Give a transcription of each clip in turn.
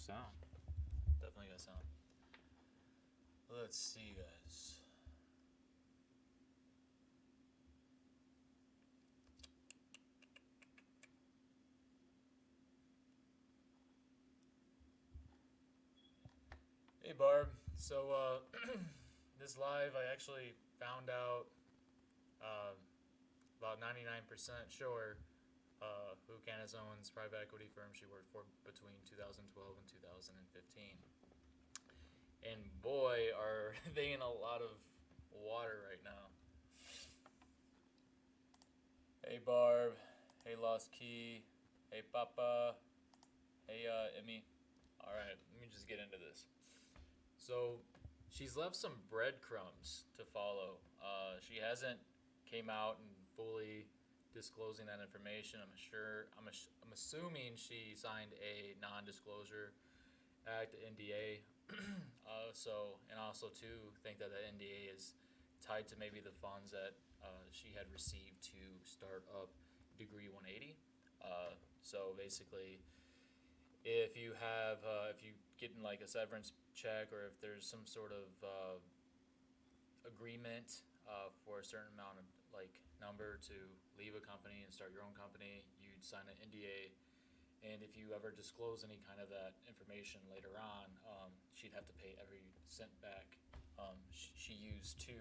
sound. Definitely got sound. Let's see, guys. Hey, Barb. So, this live, I actually found out uh, about 99% sure who Candace Owens' private equity firm she worked for between 2012 and 2015. And boy, are they in a lot of water right now. Hey, Barb. Hey, Lost Key. Hey, Papa. Hey, Emmy. All right, let me just get into this. So, she's left some breadcrumbs to follow. She hasn't came out and fully disclosing that information. I'm assuming she signed a non-disclosure act, NDA. And also too think that the NDA is tied to maybe the funds that she had received to start up Degree 180. So basically, if you getting like a severance check, or if there's some sort of agreement for a certain amount of like number to leave a company and start your own company, you'd sign an NDA. And if you ever disclose any kind of that information later on, she'd have to pay every cent back she used to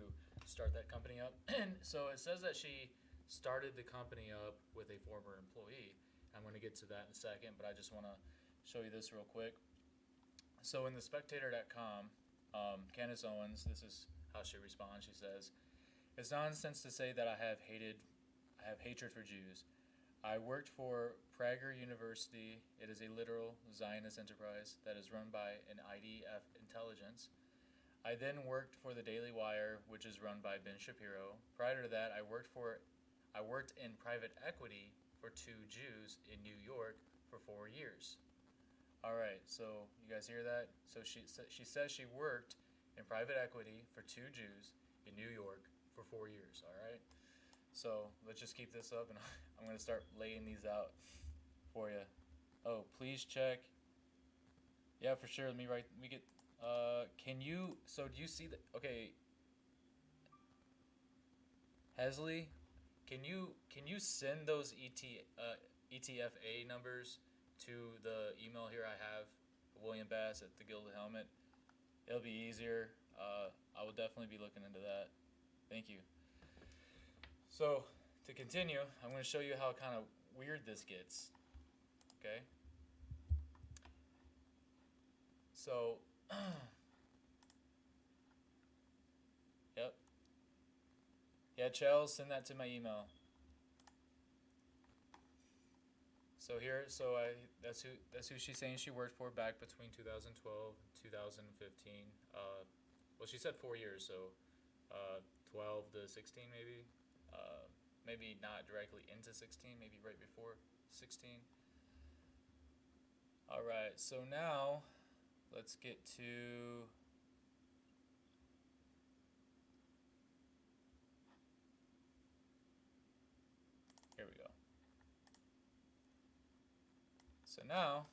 start that company up. And so it says that she started the company up with a former employee. I'm going to get to that in a second, but I just want to show you this real quick. So in the spectator.com, Candace Owens, this is how she responds. She says, "It's nonsense to say that I have hatred for Jews. I worked for Prager University. It is a literal Zionist enterprise that is run by an IDF intelligence. I then worked for the Daily Wire, which is run by Ben Shapiro. Prior to that, I worked in private equity for two Jews in New York for 4 years." All right, so you guys hear that? So she says she worked in private equity for two Jews in New York for 4 years. All right. So let's just keep this up, and I'm going to start laying these out for you. Oh, please check. Yeah, for sure. Let me get. Can you? So do you see the? Okay. Hesley, can you send those ETFA numbers to the email here I have, William Bass at the Gilded Helmet? It'll be easier. I will definitely be looking into that. Thank you. So, to continue, I'm going to show you how kind of weird this gets. Okay? So, yep. Yeah, Chels, send that to my email. So that's who she's saying she worked for back between 2012 and 2015. Well, she said 4 years, so 12 to 16 maybe. Maybe not directly into 16, maybe right before 16. All right, so now let's get to here we go. So now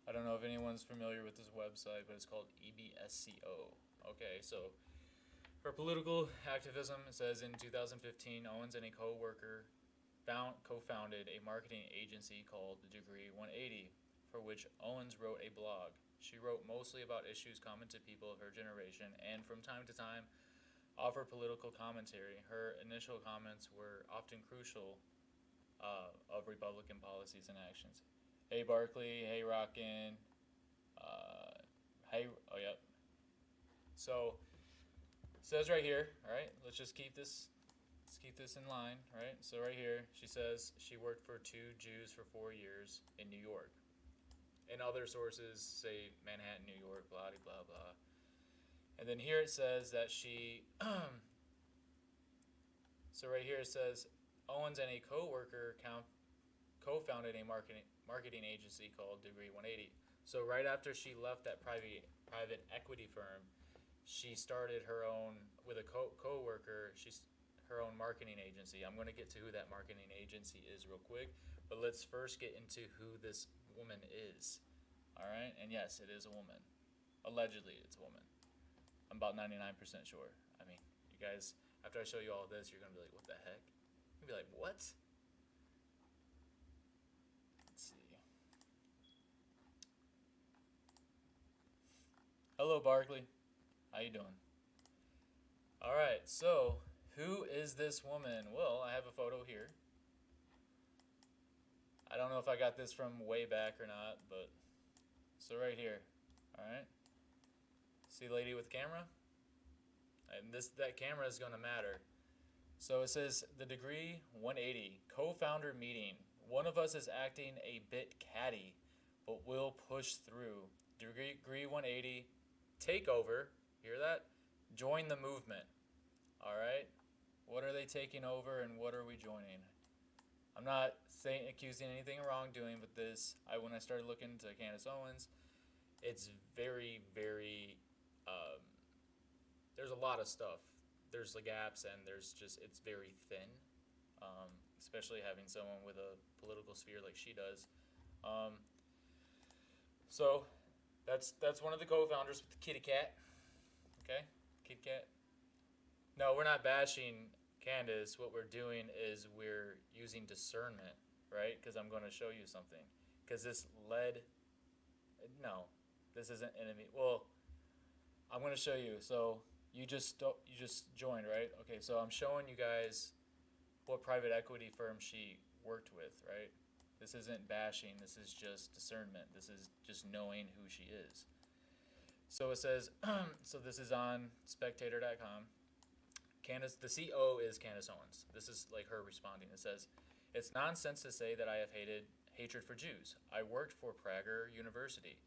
I don't know if anyone's familiar with this website, but it's called EBSCO. Okay, so her political activism, it says in 2015, Owens and a co-worker co-founded a marketing agency called the Degree 180, for which Owens wrote a blog. She wrote mostly about issues common to people of her generation, and from time to time offered political commentary. Her initial comments were often crucial of Republican policies and actions. Hey Barkley, hey Rockin', hey, oh yep. So it says right here, all right, let's keep this in line, right? So right here, she says she worked for two Jews for 4 years in New York. And other sources say Manhattan, New York, blah, blah, blah. And then here it says that she, so right here it says, Owens and a co-worker co-founded a marketing agency called Degree 180. So right after she left that private equity firm, she started her own with a co-worker. her own marketing agency. I'm going to get to who that marketing agency is real quick, but let's first get into who this woman is. All right, and yes, it is a woman. Allegedly, it's a woman. I'm about 99% sure. I mean, you guys, after I show you all this, you're going to be like, what the heck? You'll be like, what? Let's see. Hello, Barkley. How you doing? All right, so who is this woman? Well, I have a photo here. I don't know if I got this from way back or not, but so right here. All right. See the lady with the camera? And that camera is going to matter. So it says the degree 180 co-founder meeting. One of us is acting a bit catty, but will push through. Degree 180 takeover. Hear that? Join the movement. All right. What are they taking over and what are we joining? I'm not accusing anything of wrongdoing with this. When I started looking into Candace Owens, it's very, very. There's a lot of stuff. There's the gaps and it's very thin, especially having someone with a political sphere like she does. So that's one of the co-founders with the kitty cat. Okay, kitty cat. No, we're not bashing Candace. What we're doing is we're using discernment, right? Because I'm going to show you something. Because this led. No, this isn't enemy. Well, I'm going to show you. So you just joined, right? Okay, so I'm showing you guys what private equity firm she worked with, right? This isn't bashing. This is just discernment. This is just knowing who she is. So it says. So this is on Spectator.com. Candace, the CO is Candace Owens. This is like her responding. It says, "It's nonsense to say that I have hatred for Jews. I worked for Prager University.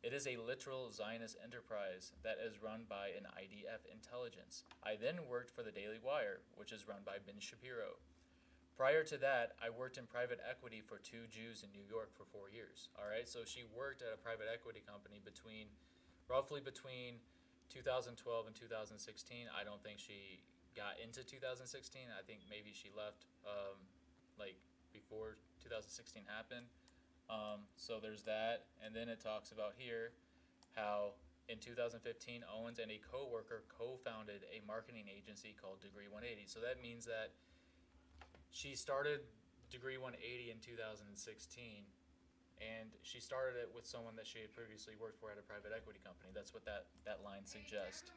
It is a literal Zionist enterprise that is run by an IDF intelligence. I then worked for the Daily Wire, which is run by Ben Shapiro. Prior to that, I worked in private equity for 2 Jews in New York for 4 years." All right, so she worked at a private equity company roughly between 2012 and 2016. I don't think she got into 2016. I think maybe she left like before 2016 happened. So there's that. And then it talks about here how in 2015 Owens and a co-worker co-founded a marketing agency called Degree 180. So that means that she started Degree 180 in 2016. And she started it with someone that she had previously worked for at a private equity company. That's what that line suggests.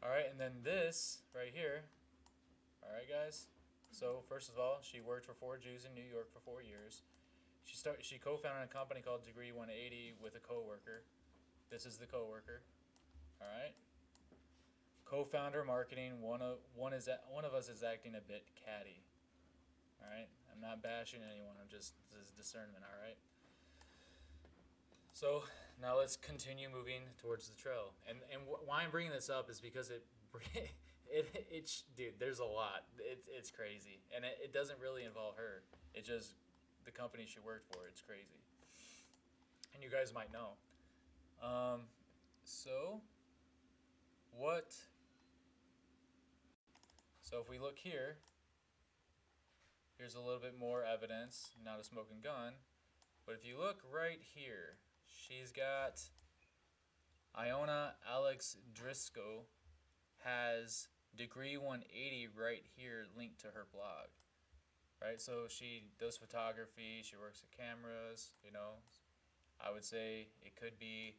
All right, and then this right here. All right, guys. So first of all, she worked for 4 Jews in New York for 4 years. She co-founded a company called Degree 180 with a coworker. This is the coworker. All right. Co-founder marketing. One of us is acting a bit catty. All right. I'm not bashing anyone. This is discernment. All right. So now let's continue moving towards the trail. And why I'm bringing this up is because dude, there's a lot. It's crazy, and it doesn't really involve her. It's just the company she worked for. It's crazy, and you guys might know. So what? So if we look here, here's a little bit more evidence, not a smoking gun. But if you look right here, she's got Iona Alex Driscoll has Degree 180 right here linked to her blog. Right? So she does photography, she works at cameras, I would say it could be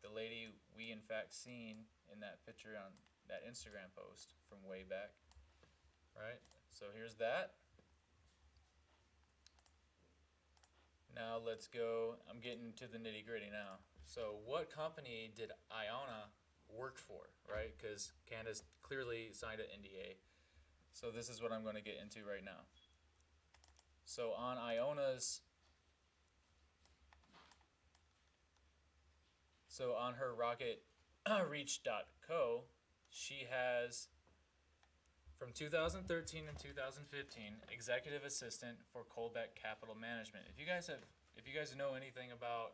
the lady we in fact seen in that picture on that Instagram post from way back. Right? So here's that. Now let's go. I'm getting to the nitty gritty now. So what company did Iona work for, right? Because Candace clearly signed an NDA. So this is what I'm going to get into right now. So on Iona's, so on her rocketreach.co, she has from 2013 and 2015 executive assistant for Colbeck Capital Management. If you guys if you guys know anything about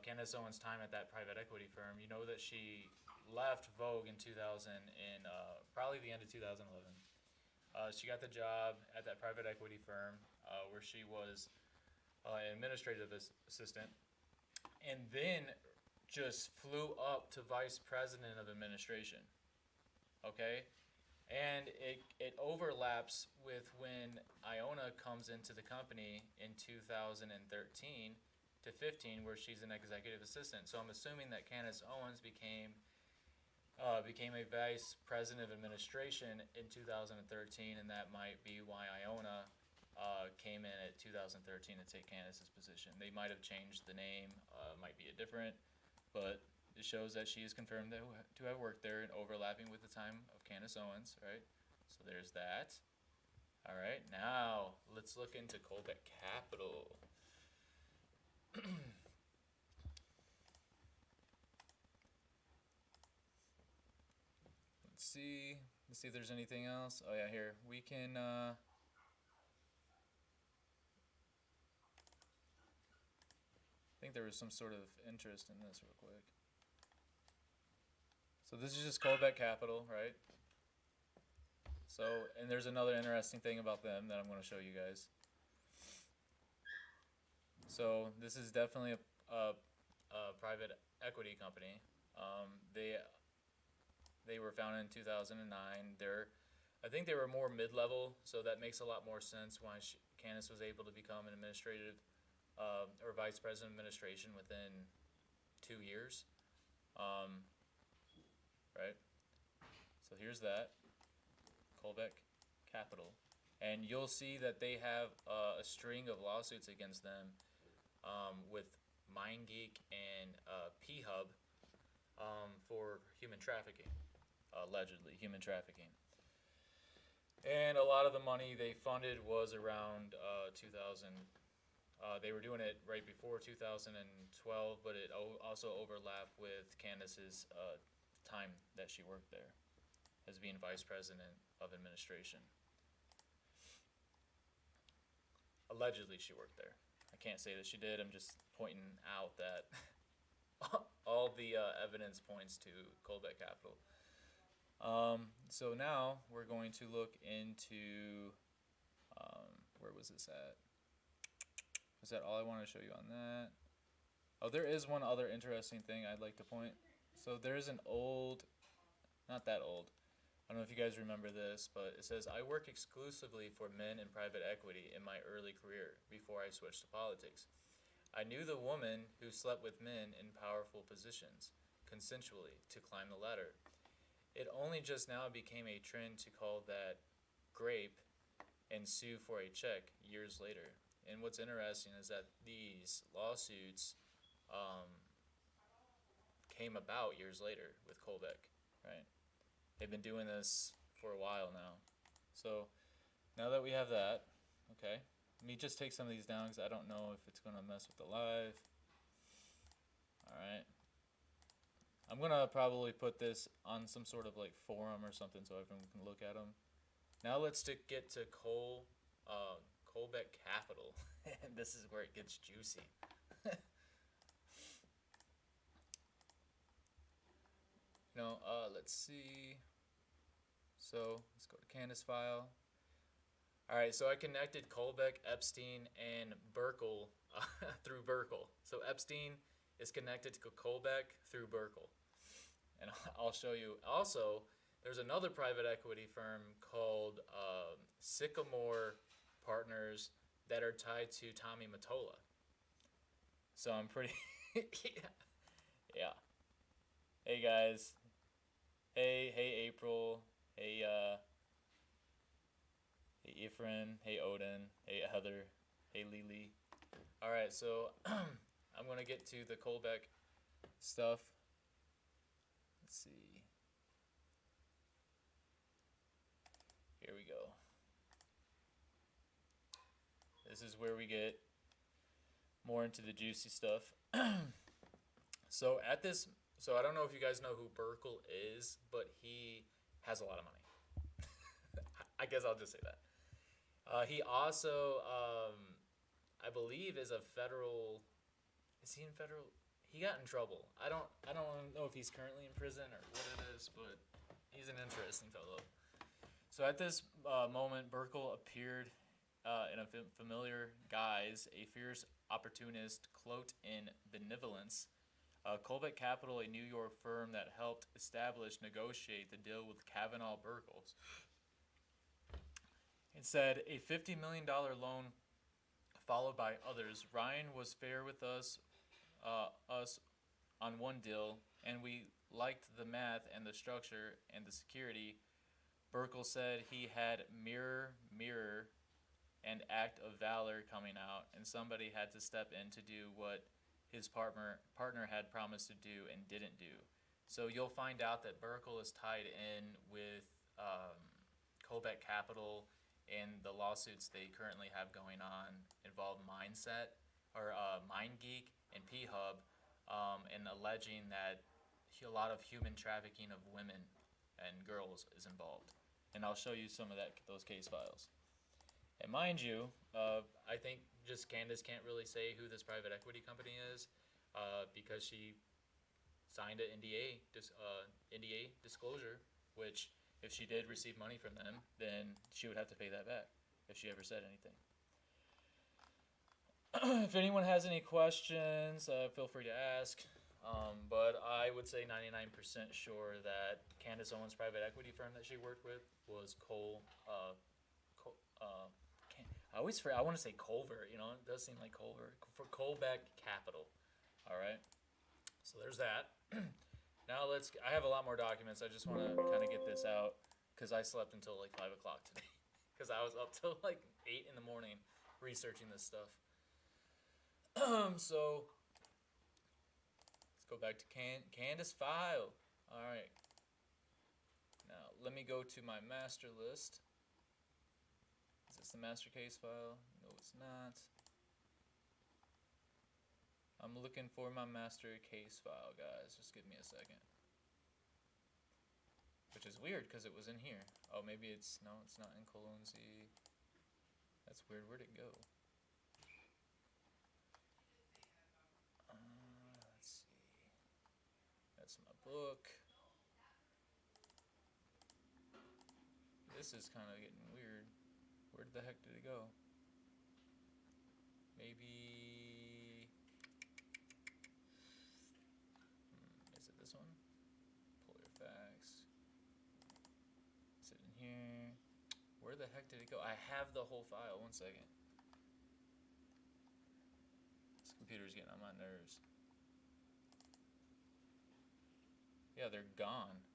Candace Owens' time at that private equity firm, you know that she left Vogue in 2000 in probably the end of 2011. She got the job at that private equity firm where she was an administrative assistant, and then just flew up to vice president of administration. Okay, and it overlaps with when Iona comes into the company in 2013 to 15, where she's an executive assistant. So I'm assuming that Candace Owens became a vice president of administration in 2013, and that might be why Iona came in at 2013 to take Candace's position. They might have changed the name, might be a different, but it shows that she is confirmed to have worked there and overlapping with the time of Candace Owens, right? So there's that. All right, now let's look into Colbeck Capital. Let's see if there's anything else. Oh yeah, here we can. I think there was some sort of interest in this real quick. So this is just Colbeck Capital, right? So, and there's another interesting thing about them that I'm going to show you guys. So this is definitely a private equity company. They were founded in 2009. I think they were more mid-level, so that makes a lot more sense why Candace was able to become an administrative or vice president of administration within 2 years. Right? So here's that, Colbeck Capital. And you'll see that they have a string of lawsuits against them with MindGeek and P-Hub for human trafficking, allegedly human trafficking. And a lot of the money they funded was around 2000. They were doing it right before 2012, but it also overlapped with Candace's time that she worked there as being vice president of administration. Allegedly, she worked there. I can't say that she did. I'm just pointing out that all the evidence points to Colbeck Capital. So now we're going to look into, where was this at? Was that all I wanted to show you on that? Oh, there is one other interesting thing I'd like to point. So there's an old, not that old, I don't know if you guys remember this, but it says, I work exclusively for men in private equity in my early career before I switched to politics. I knew the woman who slept with men in powerful positions, consensually, to climb the ladder. It only just now became a trend to call that grape and sue for a check years later. And what's interesting is that these lawsuits came about years later with Colbeck, right? They've been doing this for a while now. So now that we have that, okay, let me just take some of these down because I don't know if it's going to mess with the live. All right. I'm going to probably put this on some sort of like forum or something so everyone can look at them. Now let's get to Colbeck Capital. This is where it gets juicy. Let's see. So let's go to Candace file. All right, so I connected Colbeck, Epstein, and Burkle through Burkle. So Epstein is connected to Colbeck through Burkle. And I'll show you. Also, there's another private equity firm called Sycamore Partners that are tied to Tommy Mottola. So I'm pretty... yeah. Hey, guys. Hey April. Hey Ephraim. Hey Odin. Hey Heather. Hey Lily. All right, so I'm going to get to the Colbeck stuff. Let's see. Here we go. This is where we get more into the juicy stuff. So I don't know if you guys know who Burkle is, but he has a lot of money. I guess I'll just say that. He also I believe is a federal. Is he in federal? He got in trouble. I don't know if he's currently in prison or what it is, but he's an interesting fellow. So at this moment, Burkle appeared in a familiar guise, a fierce opportunist cloaked in benevolence. Colbeck Capital, a New York firm that helped negotiate the deal with Kavanaugh Burkles. It said a $50 million loan followed by others. Ryan was fair with us on one deal, and we liked the math and the structure and the security. Burkle said he had mirror, and act of valor coming out, and somebody had to step in to do what his partner had promised to do and didn't do. So you'll find out that Burkle is tied in with Colbeck Capital and the lawsuits they currently have going on involve Mindset or MindGeek and P-Hub, and alleging that a lot of human trafficking of women and girls is involved. And I'll show you some of those case files. And mind you, I think just Candace can't really say who this private equity company is because she signed an NDA disclosure, which if she did receive money from them, then she would have to pay that back if she ever said anything. If anyone has any questions, feel free to ask. But I would say 99% sure that Candace Owens' private equity firm that she worked with was I want to say Culver, it does seem like Culver, for Colbeck Capital. All right, so there's that. Now I have a lot more documents. I just want to kind of get this out because I slept until like 5 o'clock today because I was up till like 8 in the morning researching this stuff. So let's go back to Candace file. All right. Now let me go to my master list. Is this the master case file? No, it's not. I'm looking for my master case file, guys. Just give me a second. Which is weird because it was in here. Oh, maybe it's not in Colonzi. That's weird. Where'd it go? Let's see. That's my book. This is kind of getting weird. Where the heck did it go? Maybe... is it this one? Pull your facts. Is it in here? Where the heck did it go? I have the whole file. One second. This computer's getting on my nerves. Yeah, they're gone.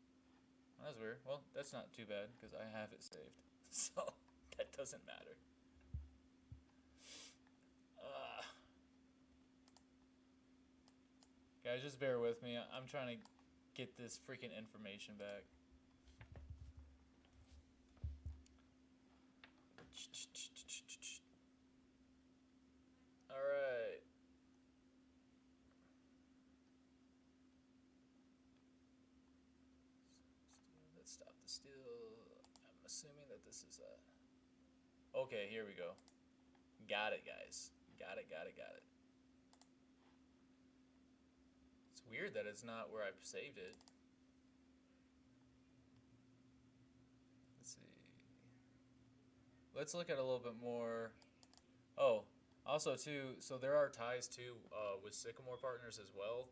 That's weird. Well, that's not too bad because I have it saved. So... that doesn't matter. Guys, just bear with me. I'm trying to get this freaking information back. Alright. Let's stop the steal. I'm assuming that this is that. Okay, here we go. Got it, guys. Got it. It's weird that it's not where I saved it. Let's see. Let's look at a little bit more. Oh, also too, so there are ties too with Sycamore Partners as well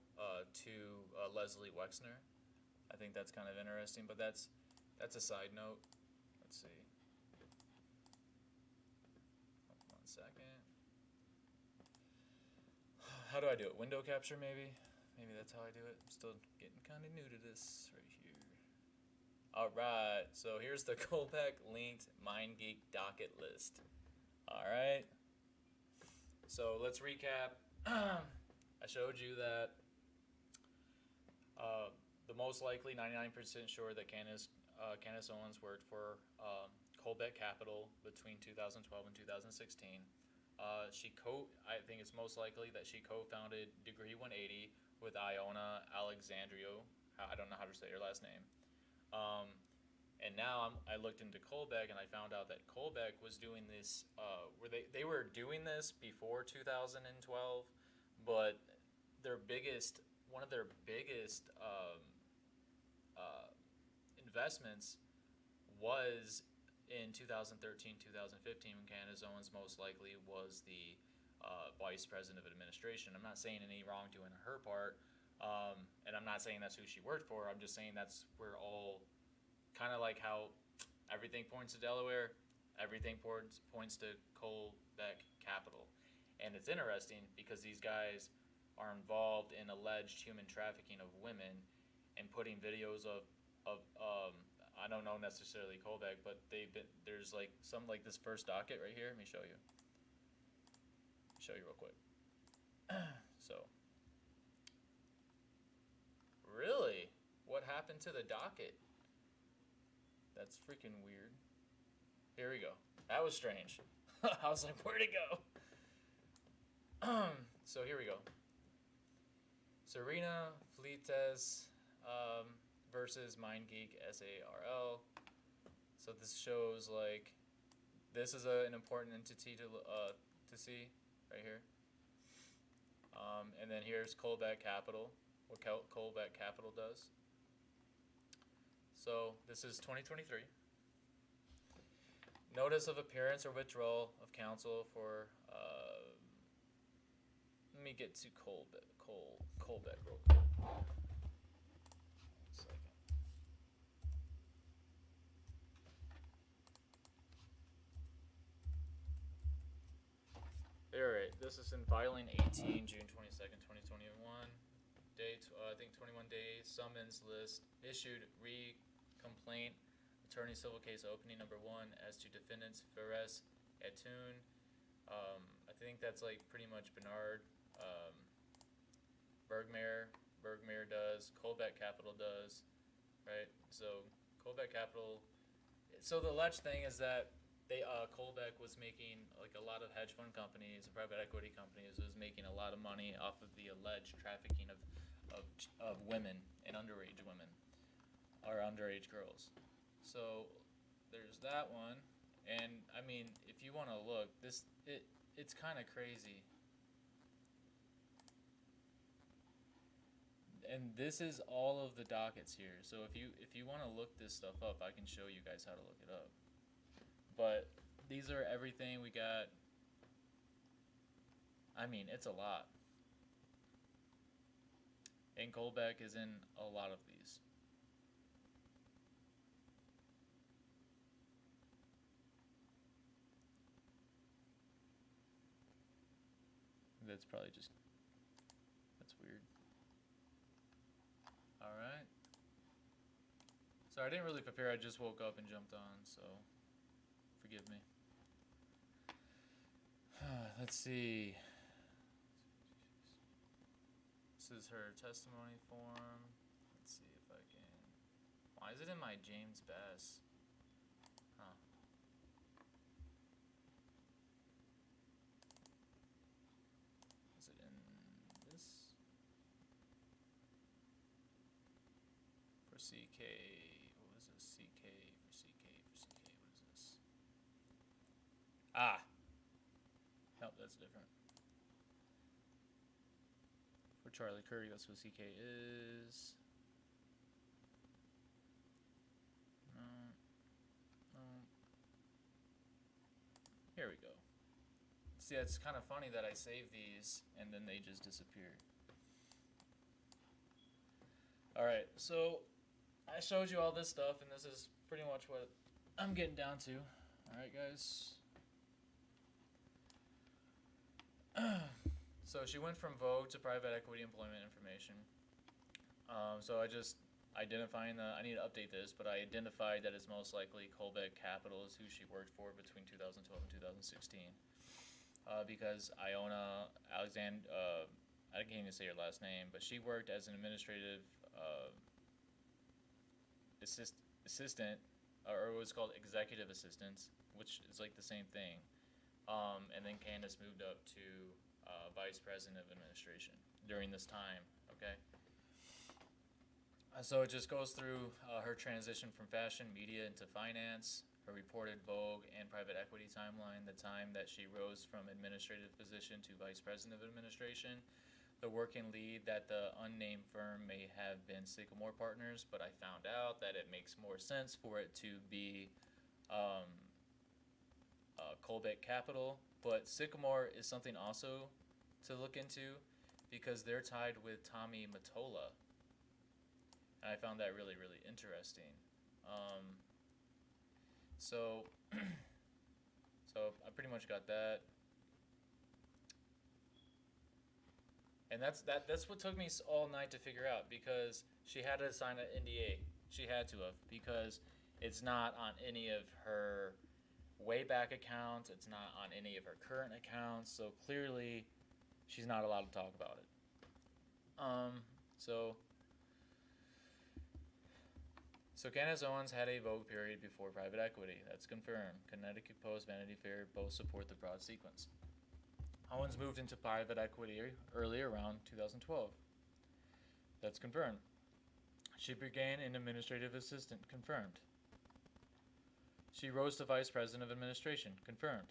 to Leslie Wexner. I think that's kind of interesting, but that's a side note. Let's see. Second. How do I do it? Window capture, maybe? Maybe that's how I do it. I'm still getting kind of new to this right here. Alright, so here's the Colbeck linked MindGeek docket list. Alright. So let's recap. I showed you that the most likely 99% sure that Candace Owens worked for Colbeck Capital between 2012 and 2016. I think it's most likely that she co-founded Degree 180 with Iona Alexandrio. I don't know how to say her last name. And now I looked into Colbeck and I found out that Colbeck was doing this, where they were doing this before 2012, but one of their biggest investments was in 2013, 2015, when Candace Owens most likely was the vice president of administration. I'm not saying any wrongdoing on her part, and I'm not saying that's who she worked for. I'm just saying that's where all, kind of like how everything points to Delaware, everything points to Colbeck Capital. And it's interesting because these guys are involved in alleged human trafficking of women and putting videos of I don't know necessarily Colbeck, but there's like some, like this first docket right here. Let me show you. Show you real quick. So, really, what happened to the docket? That's freaking weird. Here we go. That was strange. I was like, where'd it go? So here we go. Serena Fleites versus MindGeek SARL. So this shows, like, this is an important entity to see right here. And then here's Colbeck Capital, what Colbeck Capital does. So this is 2023. Notice of appearance or withdrawal of counsel for. Let me get to Colbeck real quick. 1 second. Alright, this is in filing 18, June 22nd, 2021. Date, I think 21 days. Summons list issued. Complaint. Attorney civil case opening number 1 as to defendants Ferres Etun. I think that's like pretty much Bernard. Bergmayer does. Colbeck Capital does. Right? So Colbeck Capital. So the alleged thing is that Colbeck was making, like, a lot of hedge fund companies and private equity companies was making a lot of money off of the alleged trafficking of women and underage women or underage girls. So there's that one. And I mean, if you want to look, it's kind of crazy. And this is all of the dockets here. So if you want to look this stuff up, I can show you guys how to look it up. But these are everything we got. I mean, it's a lot. And Colbeck is in a lot of these. That's probably just, that's weird. Alright. So I didn't really prepare, I just woke up and jumped on, so forgive me. Let's see. This is her testimony form. Let's see if I can. Why is it in my James Bass? Huh. Is it in this? For CK, what was this? CK, for CK, what is this? Ah! Nope, that's different. For Charlie Curry, that's what CK is. No. Here we go. See, it's kind of funny that I save these and then they just disappear. Alright, so I showed you all this stuff, and this is pretty much what I'm getting down to. Alright, guys. So she went from Vogue to private equity employment information. So I just identifying I need to update this, but I identified that it's most likely Colbeck Capital is who she worked for between 2012 and 2016. Because Iona Alexander, I can't even say her last name, but she worked as an administrative assistant, or it was called executive assistants, which is like the same thing. And then Candace moved up to vice president of administration during this time, okay? So it just goes through her transition from fashion, media into finance, her reported Vogue and private equity timeline, the time that she rose from administrative position to vice president of administration, the working lead that the unnamed firm may have been Sycamore Partners, but I found out that it makes more sense for it to be um, Colbeck Capital. But Sycamore is something also to look into because they're tied with Tommy Mottola. And I found that really, really interesting. Um, so, so I pretty much got that. And that's what took me all night to figure out because she had to sign an NDA. She had to have because it's not on any of her way back accounts. It's not on any of her current accounts. So clearly, she's not allowed to talk about it. So Candace Owens had a Vogue period before private equity. That's confirmed. Connecticut Post, Vanity Fair both support the broad sequence. Owens moved into private equity early around 2012. That's confirmed. She began an administrative assistant. Confirmed. She rose to vice president of administration. Confirmed.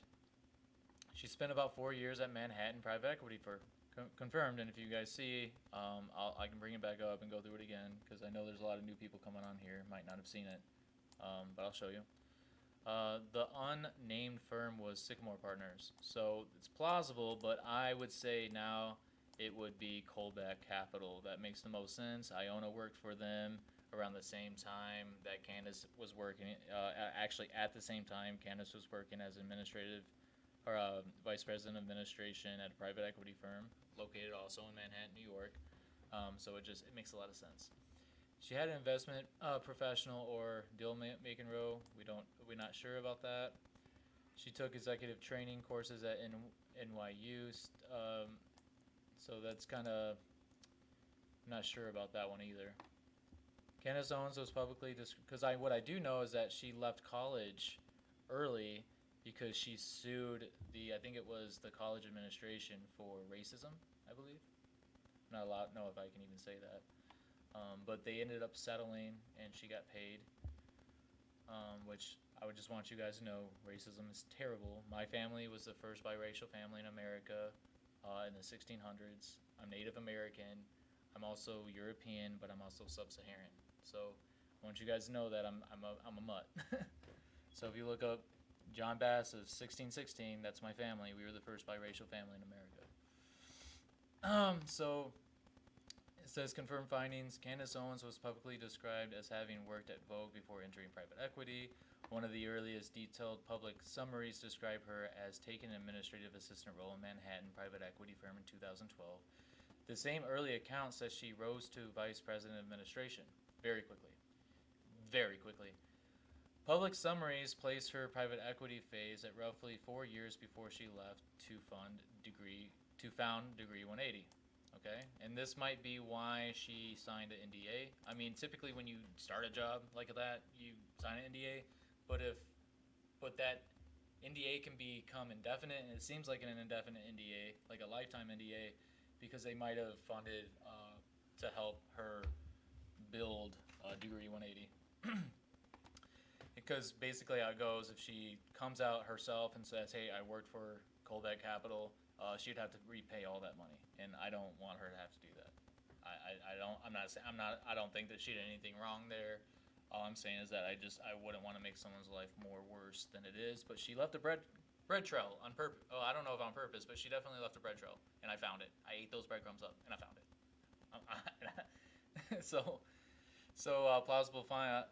She spent about 4 years at Manhattan private equity firm. Confirmed. And if you guys see, I can bring it back up and go through it again because I know there's a lot of new people coming on here. Might not have seen it, but I'll show you. The unnamed firm was Sycamore Partners, so it's plausible, but I would say now it would be Colbeck Capital. That makes the most sense. Iona worked for them around the same time that Candace was working. Actually, at the same time, Candace was working as administrative or vice president of administration at a private equity firm located also in Manhattan, New York. So it makes a lot of sense. She had an investment professional or deal making role. We're not sure about that. She took executive training courses at NYU. So that's kind of not sure about that one either. Candace Owens was publicly because what I do know is that she left college early because she sued I think it was the college administration for racism, I believe. I'm not allowed to know if I can even say that. But they ended up settling and she got paid, which I would just want you guys to know racism is terrible. My family was the first biracial family in America in the 1600s. I'm Native American. I'm also European, but I'm also sub-Saharan. So I want you guys to know that I'm a mutt. So if you look up John Bass of 1616, that's my family. We were the first biracial family in America. So it says confirmed findings. Candace Owens was publicly described as having worked at Vogue before entering private equity. One of the earliest detailed public summaries describe her as taking an administrative assistant role in Manhattan private equity firm in 2012. The same early account says she rose to vice president of administration very quickly. Very quickly. Public summaries place her private equity phase at roughly 4 years before she left to found Degree 180. Okay, and this might be why she signed an NDA. I mean, typically when you start a job like that, you sign an NDA, but that NDA can become indefinite, and it seems like an indefinite NDA, like a lifetime NDA, because they might have funded to help her build Degree 180. Because basically how it goes, if she comes out herself and says, hey, I worked for Colbeck Capital, she'd have to repay all that money, and I don't want her to have to do that. I don't think that she did anything wrong there. All I'm saying is that I wouldn't want to make someone's life more worse than it is. But she left a bread trail on purpose. Oh, I don't know if on purpose, but she definitely left a bread trail, and I found it. I ate those breadcrumbs up, and I found it. So plausible find.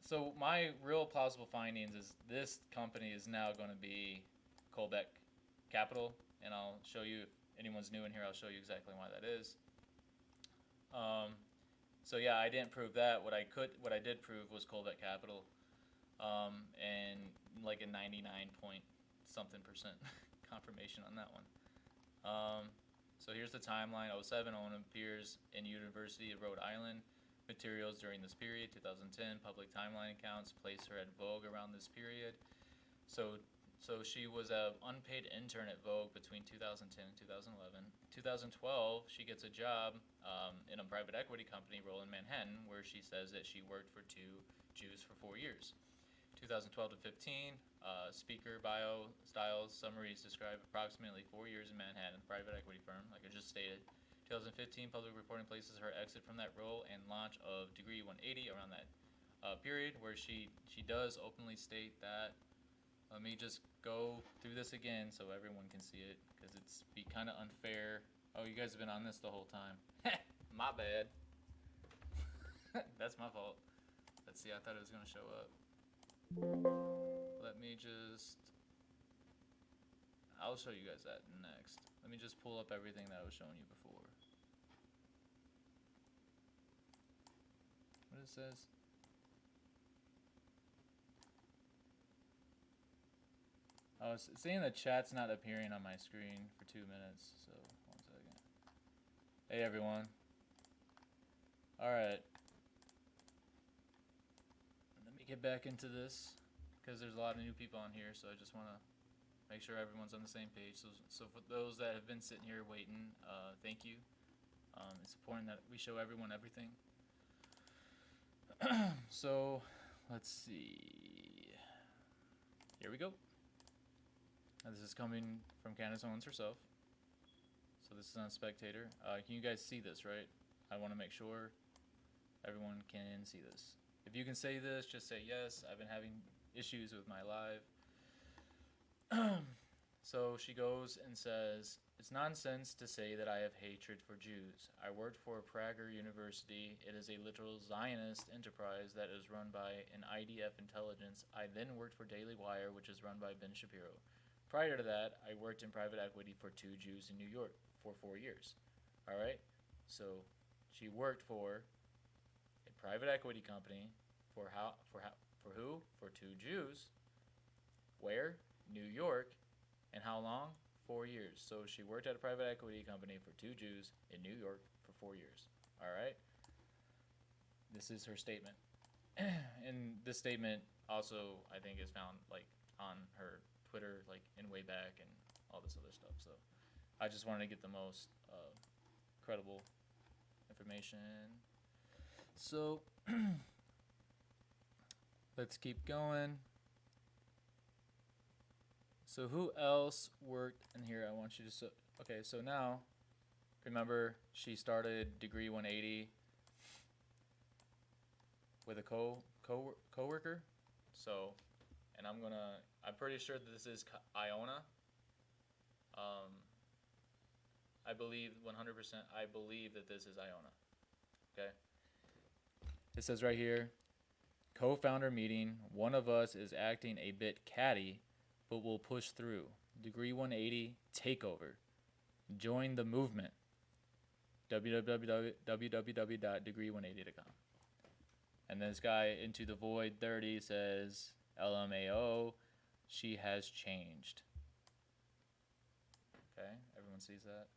So my real plausible findings is this company is now going to be Colbeck Capital, and I'll show you, if anyone's new in here, I'll show you exactly why that is. So yeah, I didn't prove that. What I did prove was Colbeck Capital, and like a 99 point something percent confirmation on that one. So here's the timeline. 07, Owen appears in University of Rhode Island. Materials during this period. 2010, public timeline accounts place her at Vogue around this period. So So she was a unpaid intern at Vogue between 2010 and 2011. 2012, she gets a job in a private equity company role in Manhattan, where she says that she worked for two Jews for 4 years. 2012 to 15, speaker bio styles summaries describe approximately 4 years in Manhattan, private equity firm, like I just stated. 2015, public reporting places her exit from that role and launch of Degree 180 around that period, where she does openly state that. Let me just go through this again so everyone can see it, because it's be kind of unfair. Oh, you guys have been on this the whole time. My bad. That's my fault. Let's see, I thought it was going to show up. Let me just... I'll show you guys that next. Let me just pull up everything that I was showing you before. What it says? I was seeing the chat's not appearing on my screen for 2 minutes, so 1 second. Hey everyone. Alright. Let me get back into this, because there's a lot of new people on here, so I just want to make sure everyone's on the same page. So for those that have been sitting here waiting, thank you. It's important that we show everyone everything. So, let's see. Here we go. Now this is coming from Candace Owens herself. So this is on Spectator. Can you guys see this, right? I want to make sure everyone can see this. If you can say this, just say yes. I've been having issues with my live. So she goes and says, "It's nonsense to say that I have hatred for Jews. I worked for Prager University. It is a literal Zionist enterprise that is run by an IDF intelligence. I then worked for Daily Wire, which is run by Ben Shapiro. Prior to that, I worked in private equity for two Jews in New York for 4 years." All right? So she worked for a private equity company for who? For two Jews. Where? New York. And how long? 4 years. So she worked at a private equity company for two Jews in New York for 4 years. All right? This is her statement. And this statement also, I think, is found like on her Twitter, like in way back and all this other stuff. So I just wanted to get the most credible information. So let's keep going. So who else worked in here? I want you to okay, so now remember she started Degree 180 with a coworker. So, and I'm pretty sure that this is Iona. I believe 100%, I believe that this is Iona. Okay? It says right here, co-founder meeting, one of us is acting a bit catty, but we'll push through. Degree 180 takeover. Join the movement. www.degree180.com. And this guy, Into the Void 30, says, LMAO, she has changed. Okay, everyone sees that?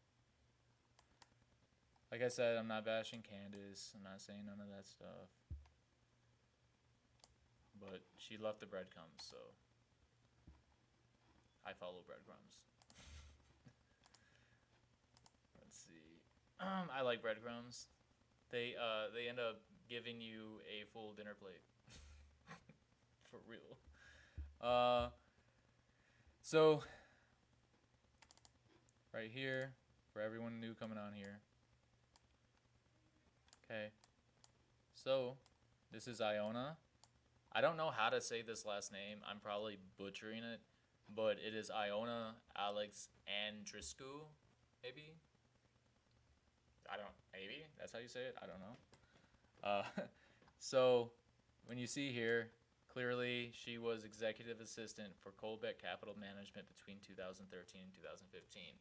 Like I said, I'm not bashing Candace. I'm not saying none of that stuff. But she left the breadcrumbs, so I follow breadcrumbs. Let's see. I like breadcrumbs. They end up giving you a full dinner plate. For real. So right here, for everyone new coming on here. Okay. So this is Iona. I don't know how to say this last name. I'm probably butchering it, but it is Iona Alexandrescu, maybe? Maybe that's how you say it. I don't know. So when you see here, clearly she was executive assistant for Colbeck Capital Management between 2013 and 2015,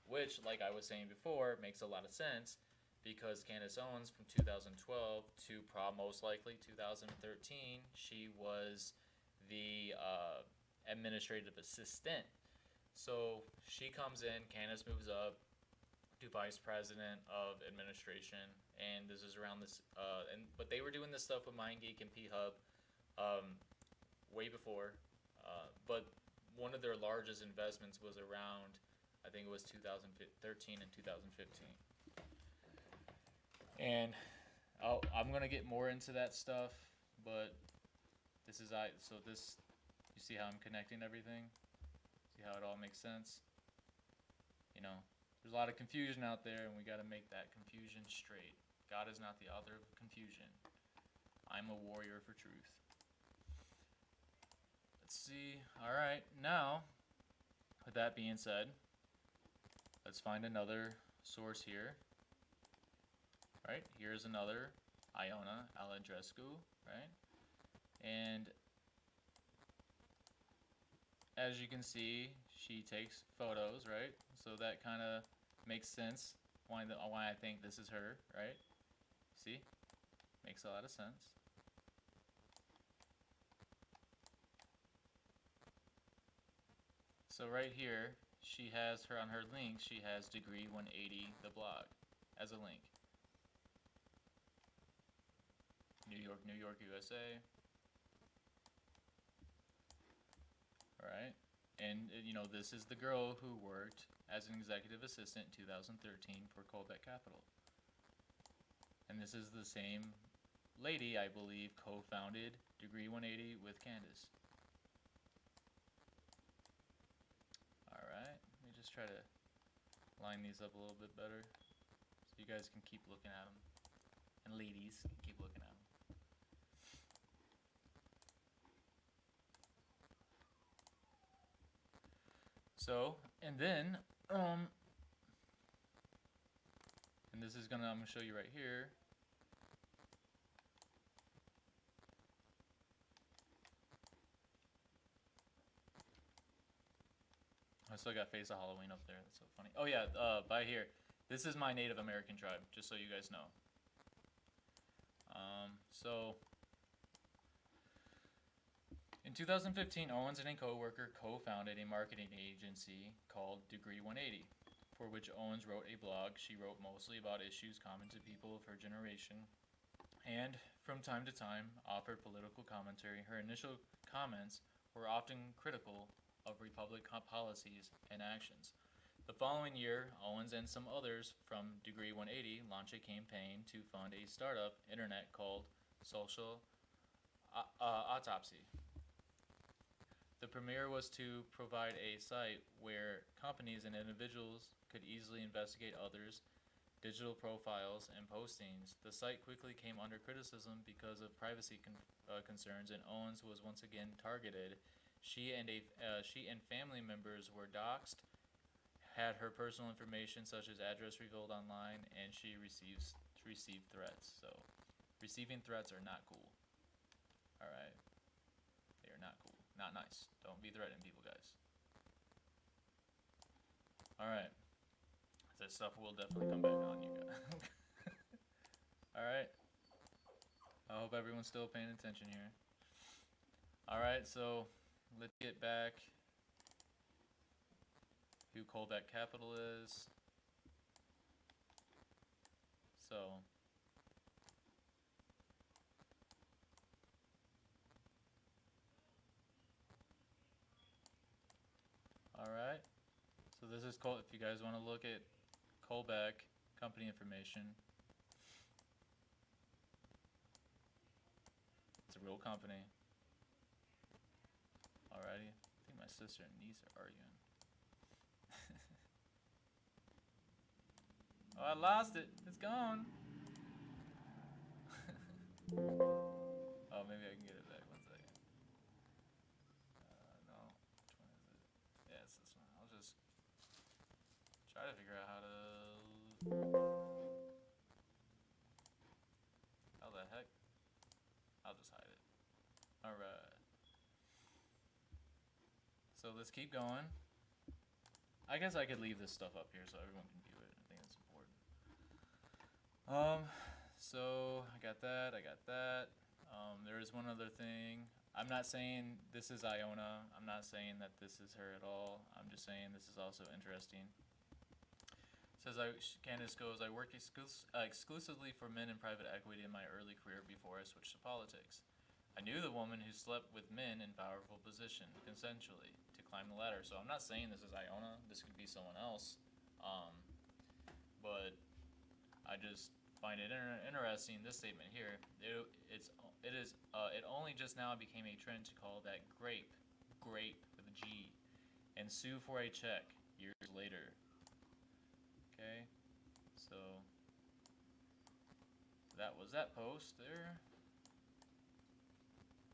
which, like I was saying before, makes a lot of sense because Candace Owens from 2012 to most likely 2013, she was the administrative assistant. So she comes in, Candace moves up to vice president of administration, and this is around this. But they were doing this stuff with MindGeek and P Hub way before. But one of their largest investments was around, I think it was 2013 and 2015. And I'm gonna get more into that stuff, but so this, you see how I'm connecting everything? See how it all makes sense? You know, there's a lot of confusion out there, and we got to make that confusion straight. God is not the author of confusion. I'm a warrior for truth. Let's see. All right, now, with that being said, let's find another source here. Right, here's another Iona Alendrescu, right? And as you can see, she takes photos, right? So that kind of makes sense why I think this is her, right? See? Makes a lot of sense. So right here, she has her on her link, she has Degree 180, the blog, as a link. New York, USA. Alright, and you know, this is the girl who worked as an executive assistant in 2013 for Colbeck Capital. And this is the same lady, I believe, co-founded Degree 180 with Candace. Alright, let me just try to line these up a little bit better so you guys can keep looking at them. And ladies can keep looking at them. So, and then, and this is I'm gonna show you right here. I still got Face of Halloween up there. That's so funny. Oh yeah, by here. This is my Native American tribe, just so you guys know. So, in 2015, Owens and a co-worker co-founded a marketing agency called Degree 180, for which Owens wrote a blog. She wrote mostly about issues common to people of her generation, and from time to time offered political commentary. Her initial comments were often critical of Republic policies and actions. The following year, Owens and some others from Degree 180 launched a campaign to fund a startup internet called Social Autopsy. The premiere was to provide a site where companies and individuals could easily investigate others' digital profiles and postings. The site quickly came under criticism because of privacy concerns, and Owens was once again targeted. She and family members were doxxed, had her personal information such as address revealed online, and she received threats. So, receiving threats are not cool. All right, they are not cool. Not nice. Don't be threatening people, guys. Alright. That stuff will definitely come back on you guys. Alright. I hope everyone's still paying attention here. Alright, so let's get back who Colbeck Capital is. So, alright, so this is if you guys want to look at Colbeck company information, it's a real company. Alrighty, I think my sister and niece are arguing. Oh, I lost it. It's gone. Oh, maybe I can get it back. 1 second. No. Which one is it? Yeah, it's this one. I'll just try to figure out how to... How the heck? I'll just hide it. Alright. So let's keep going. I guess I could leave this stuff up here so everyone can view it. I think that's important. So I got that. There is one other thing. I'm not saying this is Iona. I'm not saying that this is her at all. I'm just saying this is also interesting. It says, Candace goes, I worked exclusively for men in private equity in my early career before I switched to politics. I knew the woman who slept with men in powerful position, consensually, to climb the ladder. So I'm not saying this is Iona. This could be someone else. But I just find it interesting. This statement here. It only just now became a trend to call that grape with a G, and sue for a check years later. Okay, so that was that post there,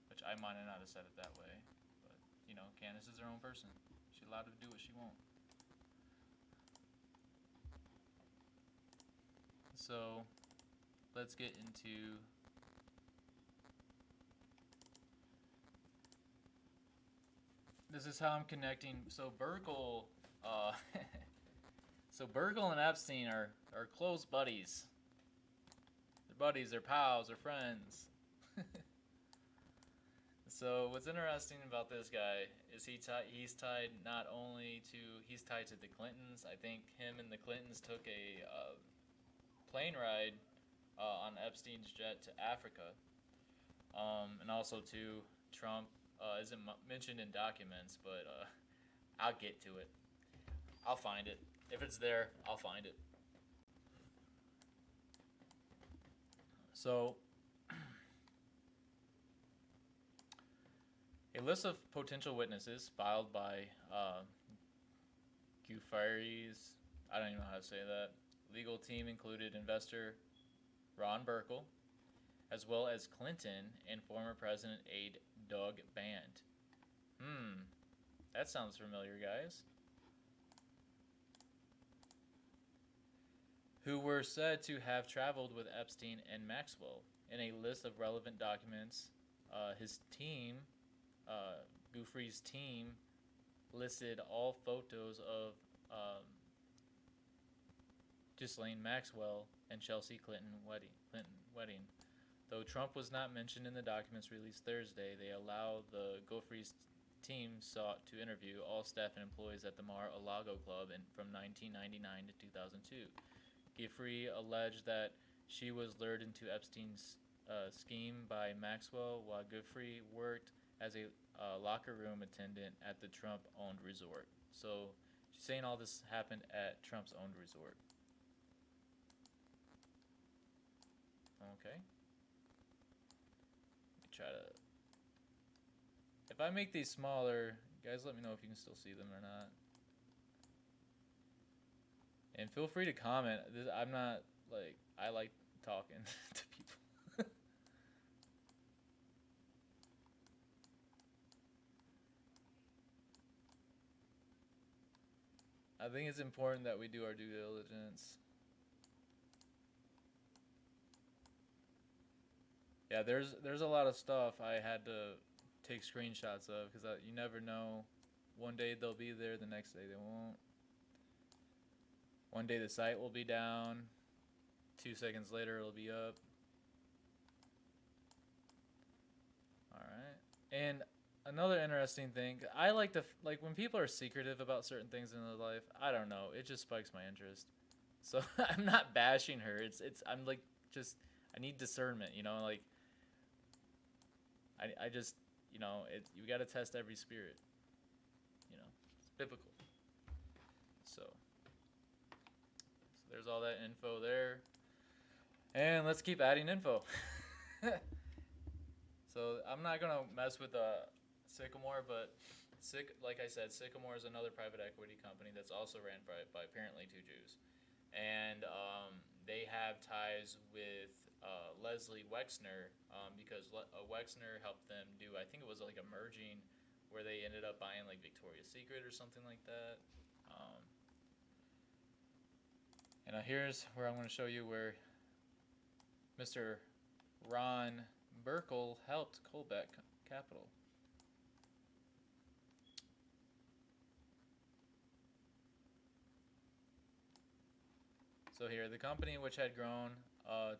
which I might not have said it that way, but you know, Candace is her own person. She's allowed to do what she wants. So let's get into this is how I'm connecting. So Burkle, so Burkle and Epstein are close buddies. They're buddies, they're pals, they're friends. So what's interesting about this guy is he's tied not only to he's tied to the Clintons. I think him and the Clintons took a plane ride on Epstein's jet to Africa, and also to Trump. Isn't mentioned in documents, but I'll get to it. I'll find it. If it's there, I'll find it. So, a list of potential witnesses filed by Gufary's, I don't even know how to say that, legal team included investor Ron Burkle, as well as Clinton and former President aide Doug Band. That sounds familiar, guys. Who were said to have traveled with Epstein and Maxwell. In a list of relevant documents, his team, Guthrie's team, listed all photos of Ghislaine Maxwell and Chelsea Clinton wedding. Though Trump was not mentioned in the documents released Thursday, they allow the Guthrie's team sought to interview all staff and employees at the Mar-a-Lago Club from 1999 to 2002. Guthrie alleged that she was lured into Epstein's scheme by Maxwell while Guthrie worked as a locker room attendant at the Trump-owned resort. So she's saying all this happened at Trump's owned resort. Okay. Try to. If I make these smaller, guys, let me know if you can still see them or not. And feel free to comment. I'm not like I like talking to people. I think it's important that we do our due diligence. Yeah, there's a lot of stuff I had to take screenshots of because you never know. One day they'll be there, the next day they won't. One day the site will be down. 2 seconds later it'll be up. All right. And another interesting thing, I like to like when people are secretive about certain things in their life. I don't know, it just spikes my interest. So I'm not bashing her. I'm like just I need discernment, you know, like. I just, you know, you got to test every spirit. You know, it's biblical. So there's all that info there. And let's keep adding info. So I'm not going to mess with Sycamore, but like I said, Sycamore is another private equity company that's also ran by apparently 2 Jews. And they have ties with Leslie Wexner because Wexner helped them do, I think it was like a merging where they ended up buying like Victoria's Secret or something like that. And here's where I'm going to show you where Mr. Ron Burkle helped Colbeck Capital. So here, the company, which had grown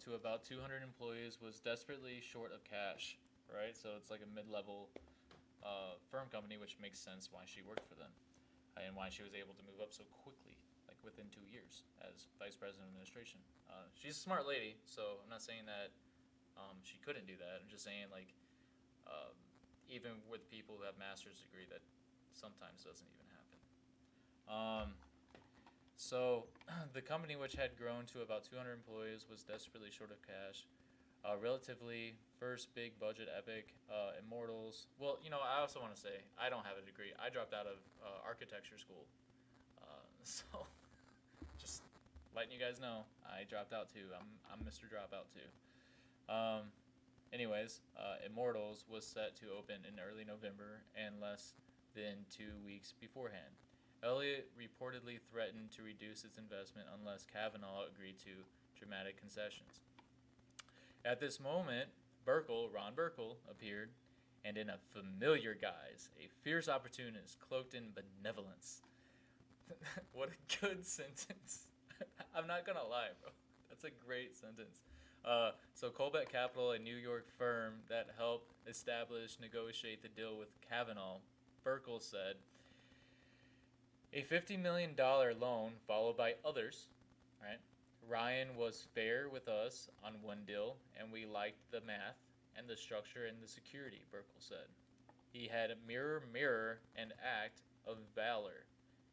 to about 200 employees, was desperately short of cash, right? So it's like a mid-level firm company, which makes sense why she worked for them and why she was able to move up so quickly, like within 2 years as vice president of administration. She's a smart lady, so I'm not saying that she couldn't do that. I'm just saying, like, even with people who have master's degree, that sometimes doesn't even happen. So the company, which had grown to about 200 employees, was desperately short of cash. Relatively first big budget epic, Immortals. Well, I also want to say I don't have a degree. I dropped out of architecture school. So just letting you guys know, I dropped out too. I'm Mr. Dropout too. Anyways, Immortals was set to open in early November and less than 2 weeks beforehand. Elliott reportedly threatened to reduce its investment unless Kavanaugh agreed to dramatic concessions. At this moment, Ron Burkle, appeared, and in a familiar guise, a fierce opportunist cloaked in benevolence. What a good sentence. I'm not gonna lie, bro. That's a great sentence. So Colbeck Capital, a New York firm that helped negotiate the deal with Kavanaugh, Burkle said, a $50 million loan followed by others, right? Ryan was fair with us on one deal, and we liked the math and the structure and the security, Burkle said. He had a mirror, and act of valor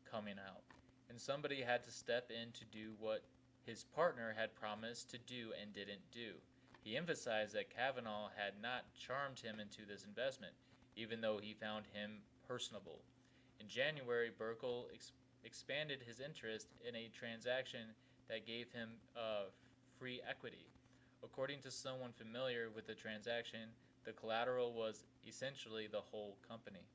coming out, and somebody had to step in to do what his partner had promised to do and didn't do. He emphasized that Kavanaugh had not charmed him into this investment, even though he found him personable. In January, Burkle expanded his interest in a transaction that gave him free equity. According to someone familiar with the transaction, the collateral was essentially the whole company.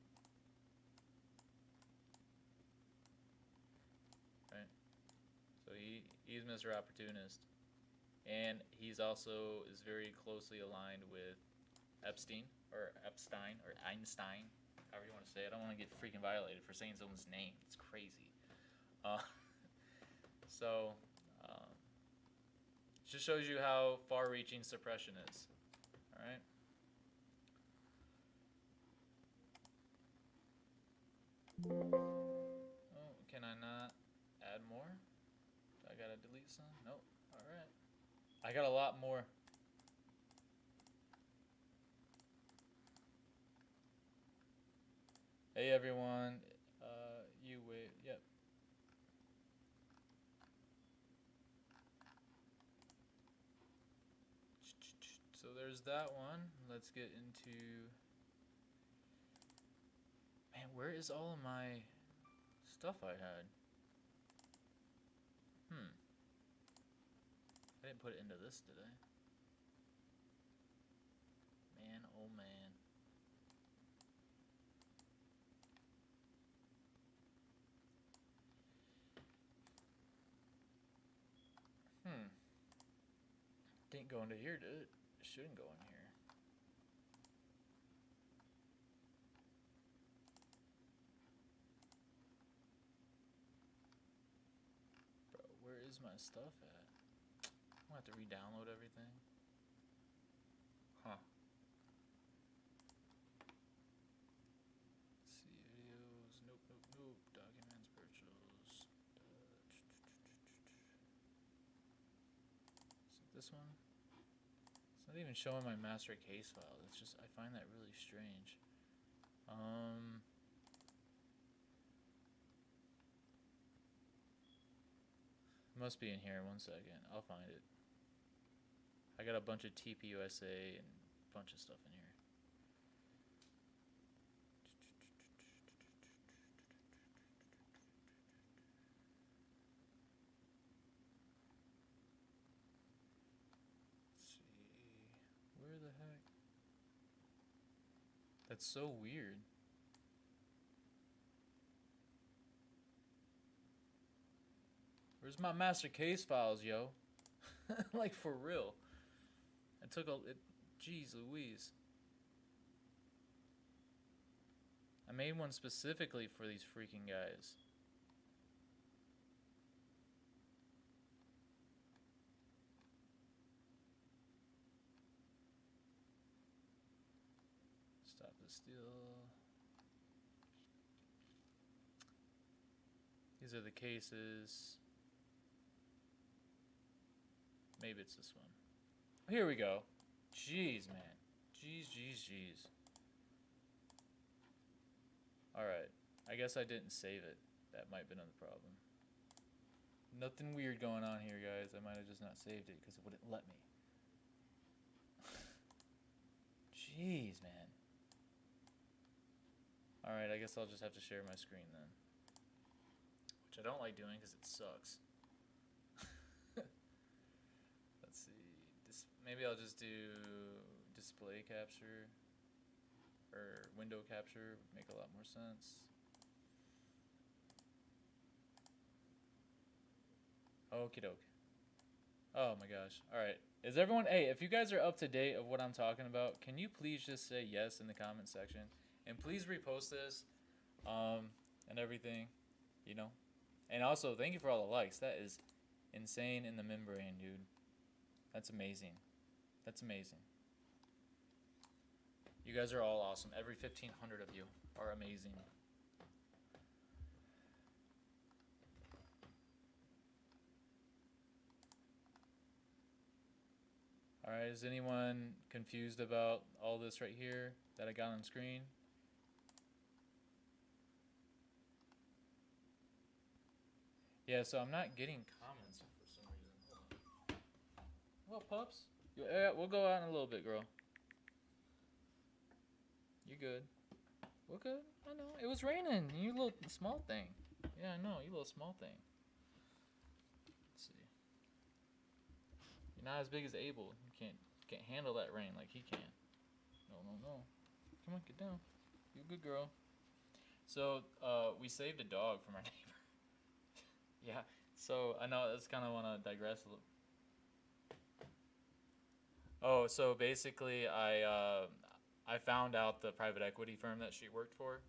Right? So he's Mr. Opportunist. And he's also is very closely aligned with Epstein, or Einstein, however you want to say it. I don't want to get freaking violated for saying someone's name. It's crazy. So, just shows you how far-reaching suppression is. All right. Oh, can I not add more? I gotta delete some? Nope. All right. I got a lot more. Hey everyone. You wait. Yep. So there's that one. Let's get into. Man, where is all of my stuff I had? I didn't put it into this, did I? Man, oh man. Didn't go into here, did it? It shouldn't go in here. Bro, where is my stuff at? I'm gonna have to re-download everything. Huh. See videos. Nope. Documents, virtuals. Is it this one? It's not even showing my master case file. It's just, I find that really strange. It must be in here. 1 second. I'll find it. I got a bunch of TPUSA and a bunch of stuff in here. Let's see. Where the heck? That's so weird. Where's my master case files, yo? Like, for real. Jeez Louise. I made one specifically for these freaking guys. Stop the steal. These are the cases. Maybe it's this one. Here we go. Jeez, man. Jeez. Alright. I guess I didn't save it. That might have been the problem. Nothing weird going on here, guys. I might have just not saved it because it wouldn't let me. Jeez, man. Alright, I guess I'll just have to share my screen then. Which I don't like doing because it sucks. Let's see. Maybe I'll just do display capture. Or window capture. Would make a lot more sense. Okie doke. Oh my gosh. Alright. Is everyone... Hey, if you guys are up to date of what I'm talking about, can you please just say yes in the comment section? And please repost this. And everything. You know? And also, thank you for all the likes. That is insane in the membrane, dude. That's amazing. That's amazing. You guys are all awesome. Every 1,500 of you are amazing. Alright, is anyone confused about all this right here that I got on screen? Yeah, so I'm not getting comments for some reason. Hold on. Well, pups. Yeah, we'll go out in a little bit, girl. You good? We're good. I know. It was raining. You little small thing. Yeah, I know. You little small thing. Let's see. You're not as big as Abel. You can't handle that rain like he can. No. Come on, get down. You a good girl. So, we saved a dog from our neighbor. Yeah. So, I know that's kind of want to digress a little. Oh, so basically, I found out the private equity firm that she worked for.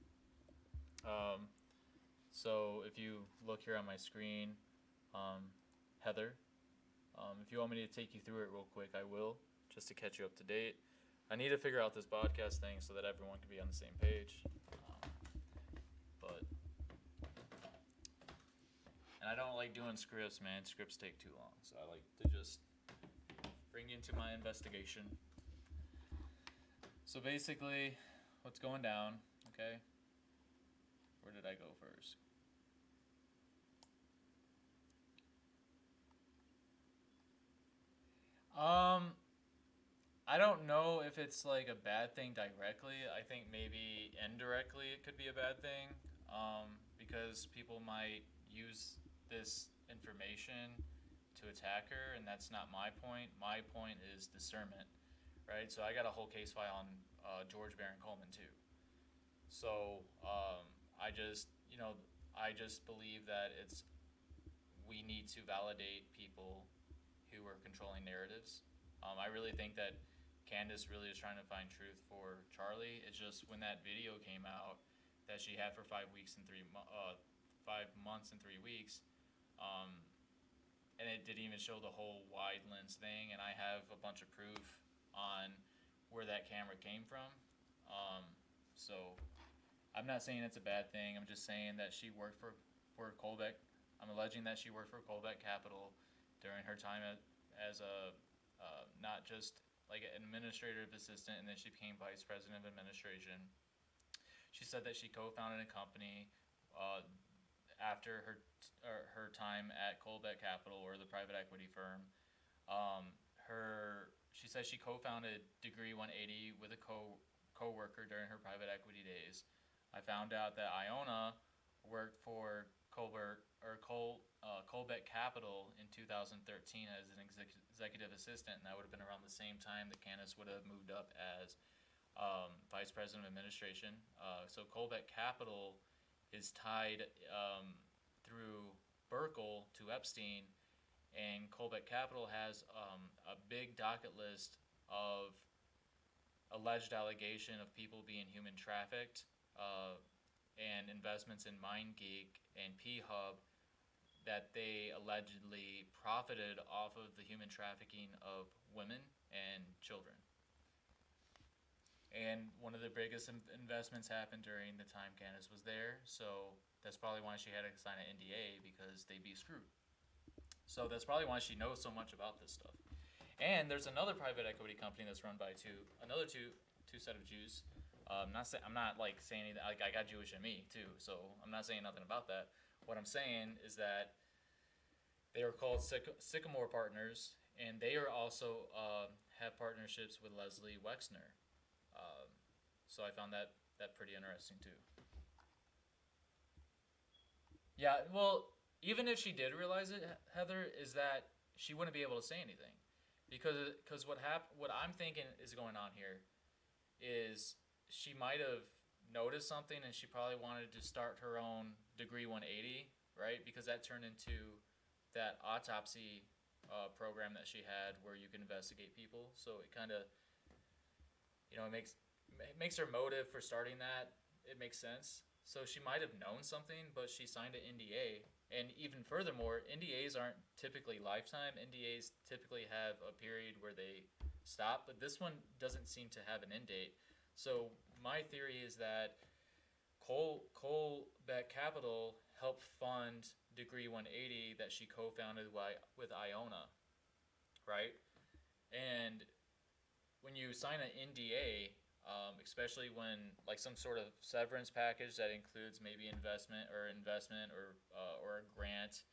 So if you look here on my screen, Heather, if you want me to take you through it real quick, I will, just to catch you up to date. I need to figure out this podcast thing so that everyone can be on the same page. And I don't like doing scripts, man. Scripts take too long, so I like to just bring you into my investigation. So basically, what's going down, okay? Where did I go first? I don't know if it's like a bad thing directly. I think maybe indirectly it could be a bad thing, because people might use this information to attack her, and that's not my point. My point is discernment, right? So I got a whole case file on George Barron Coleman too. So I just believe that we need to validate people who are controlling narratives. I really think that Candace really is trying to find truth for Charlie. It's just when that video came out that she had for 5 months and 3 weeks, and it didn't even show the whole wide lens thing. And I have a bunch of proof on where that camera came from. So I'm not saying it's a bad thing. I'm just saying that she worked for Colbeck. I'm alleging that she worked for Colbeck Capital during her time as a not just like an administrative assistant, and then she became vice president of administration. She said that she co-founded a company after her time at Colbeck Capital, or the private equity firm. She says she co-founded Degree 180 with a co-worker during her private equity days. I found out that Iona worked for Colbeck Capital in 2013 as an executive assistant, and that would have been around the same time that Candace would have moved up as vice president of administration. So Colbeck Capital is tied through Burkle to Epstein, and Colbeck Capital has a big docket list of alleged allegation of people being human trafficked, and investments in MindGeek and P-Hub that they allegedly profited off of the human trafficking of women and children. And one of the biggest investments happened during the time Candace was there, so that's probably why she had to sign an NDA, because they'd be screwed. So that's probably why she knows so much about this stuff. And there's another private equity company that's run by another two set of Jews, I'm not like saying anything. Like I got Jewish in me too, so I'm not saying nothing about that. What I'm saying is that they are called Sycamore Partners, and they are also have partnerships with Leslie Wexner. Um, so I found that pretty interesting too. Yeah, well, even if she did realize it, Heather, is that she wouldn't be able to say anything, because what I'm thinking is going on here is she might have noticed something and she probably wanted to start her own degree 180, right? Because that turned into that autopsy program that she had where you can investigate people. So it kind of, it makes her motive for starting that, it makes sense. So she might have known something, but she signed an NDA. And even furthermore, NDAs aren't typically lifetime. NDAs typically have a period where they stop, but this one doesn't seem to have an end date. So my theory is that Colbeck Capital helped fund Degree 180 that she co-founded with Iona, right? And when you sign an NDA, especially when like some sort of severance package that includes maybe investment or a grant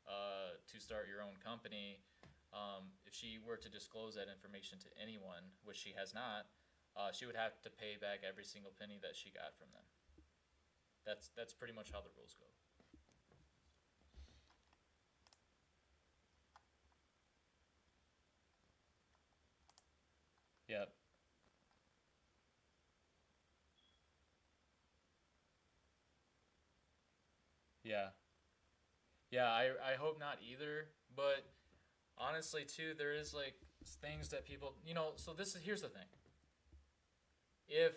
to start your own company, if she were to disclose that information to anyone, which she has not, she would have to pay back every single penny that she got from them. That's pretty much how the rules go. Yep. Yeah. Yeah, I hope not either. But honestly, too, there is like things that people, so here's the thing. If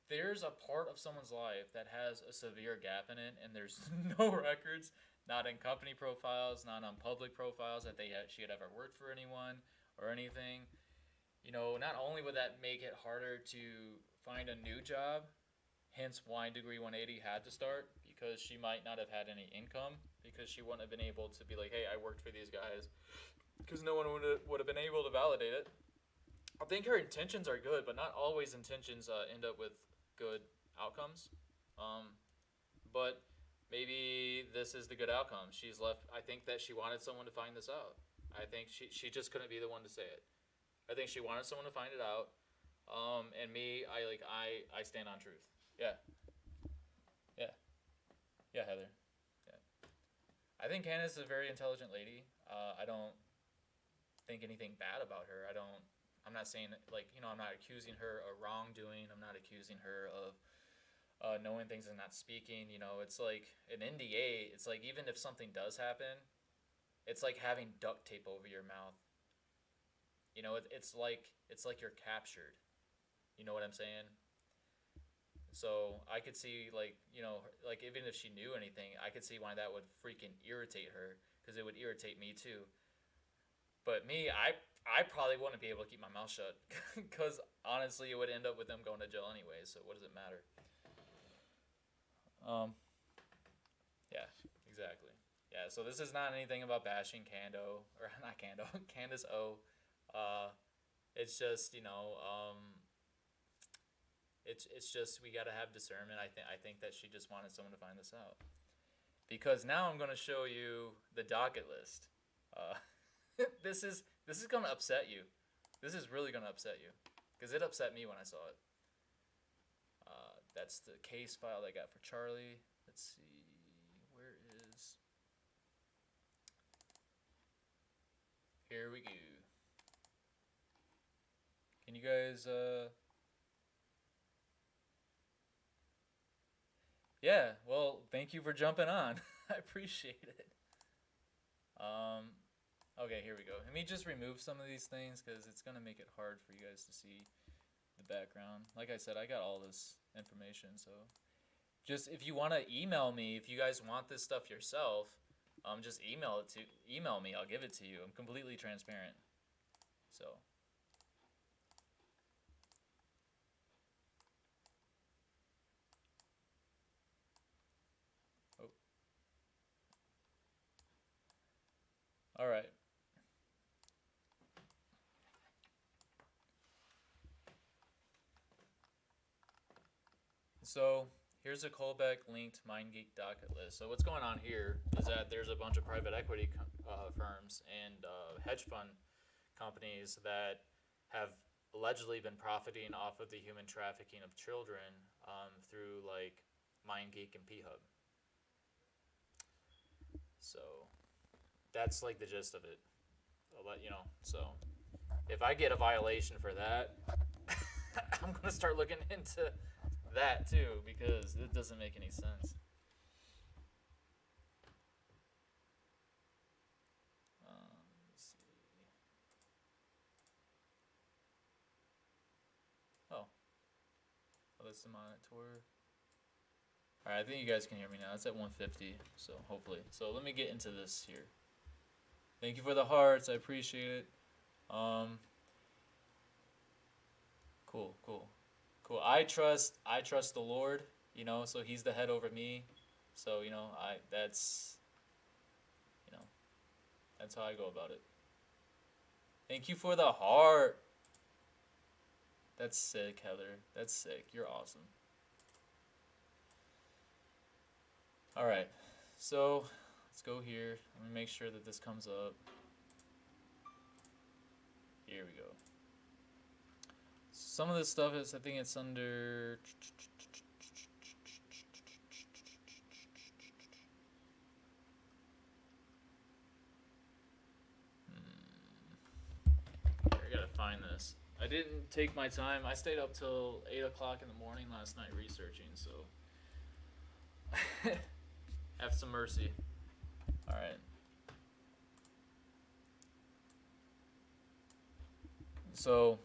there's a part of someone's life that has a severe gap in it and there's no records, not in company profiles, not on public profiles that she had ever worked for anyone or anything, not only would that make it harder to find a new job, hence why Degree 180 had to start, because she might not have had any income, because she wouldn't have been able to be like, hey, I worked for these guys, because no one would have been able to validate it. I think her intentions are good, but not always intentions end up with good outcomes. Um, but maybe this is the good outcome. She's left. I think that she wanted someone to find this out. I think she just couldn't be the one to say it. I think she wanted someone to find it out. And me, I stand on truth. Yeah, yeah, yeah, Heather. Yeah, I think Candace is a very intelligent lady. I don't think anything bad about her. I'm not saying I'm not accusing her of wrongdoing. I'm not accusing her of knowing things and not speaking. It's like an NDA. It's like even if something does happen, it's like having duct tape over your mouth. It's like you're captured. You know what I'm saying? So I could see like even if she knew anything, I could see why that would freaking irritate her, because it would irritate me too. But me, I probably wouldn't be able to keep my mouth shut, because honestly, it would end up with them going to jail anyway. So what does it matter? Um, yeah, exactly. Yeah, so this is not anything about bashing Cando, or not Cando, Candace O. Uh, it's just it's just we gotta have discernment. I think that she just wanted someone to find this out, because now I'm gonna show you the docket list. Uh, this is gonna upset you. This is really gonna upset you, because it upset me when I saw it. That's the case file I got for Charlie. Let's see, where is? Here we go. Can you guys Yeah, well, thank you for jumping on. I appreciate it. Um, okay, here we go. Let me just remove some of these things, because it's going to make it hard for you guys to see the background. Like I said, I got all this information, so just if you want to email me, if you guys want this stuff yourself, just email me. I'll give it to you. I'm completely transparent. So, oh, all right. So here's a Colbeck linked MindGeek docket list. So what's going on here is that there's a bunch of private equity firms and hedge fund companies that have allegedly been profiting off of the human trafficking of children through like MindGeek and P-Hub. So that's like the gist of it. I'll let you know. So if I get a violation for that, I'm gonna start looking into that too, because it doesn't make any sense. Let's see. Oh, that's the monitor. Alright, I think you guys can hear me now. It's at 150, so hopefully. So let me get into this here. Thank you for the hearts. I appreciate it. Cool. I trust the Lord, so he's the head over me. So, that's how I go about it. Thank you for the heart. That's sick, Heather. That's sick. You're awesome. Alright, so let's go here. Let me make sure that this comes up. Here we go. Some of this stuff is, I think it's under... I gotta find this. I didn't take my time. I stayed up till 8 o'clock in the morning last night researching, so... Have some mercy. Alright. So,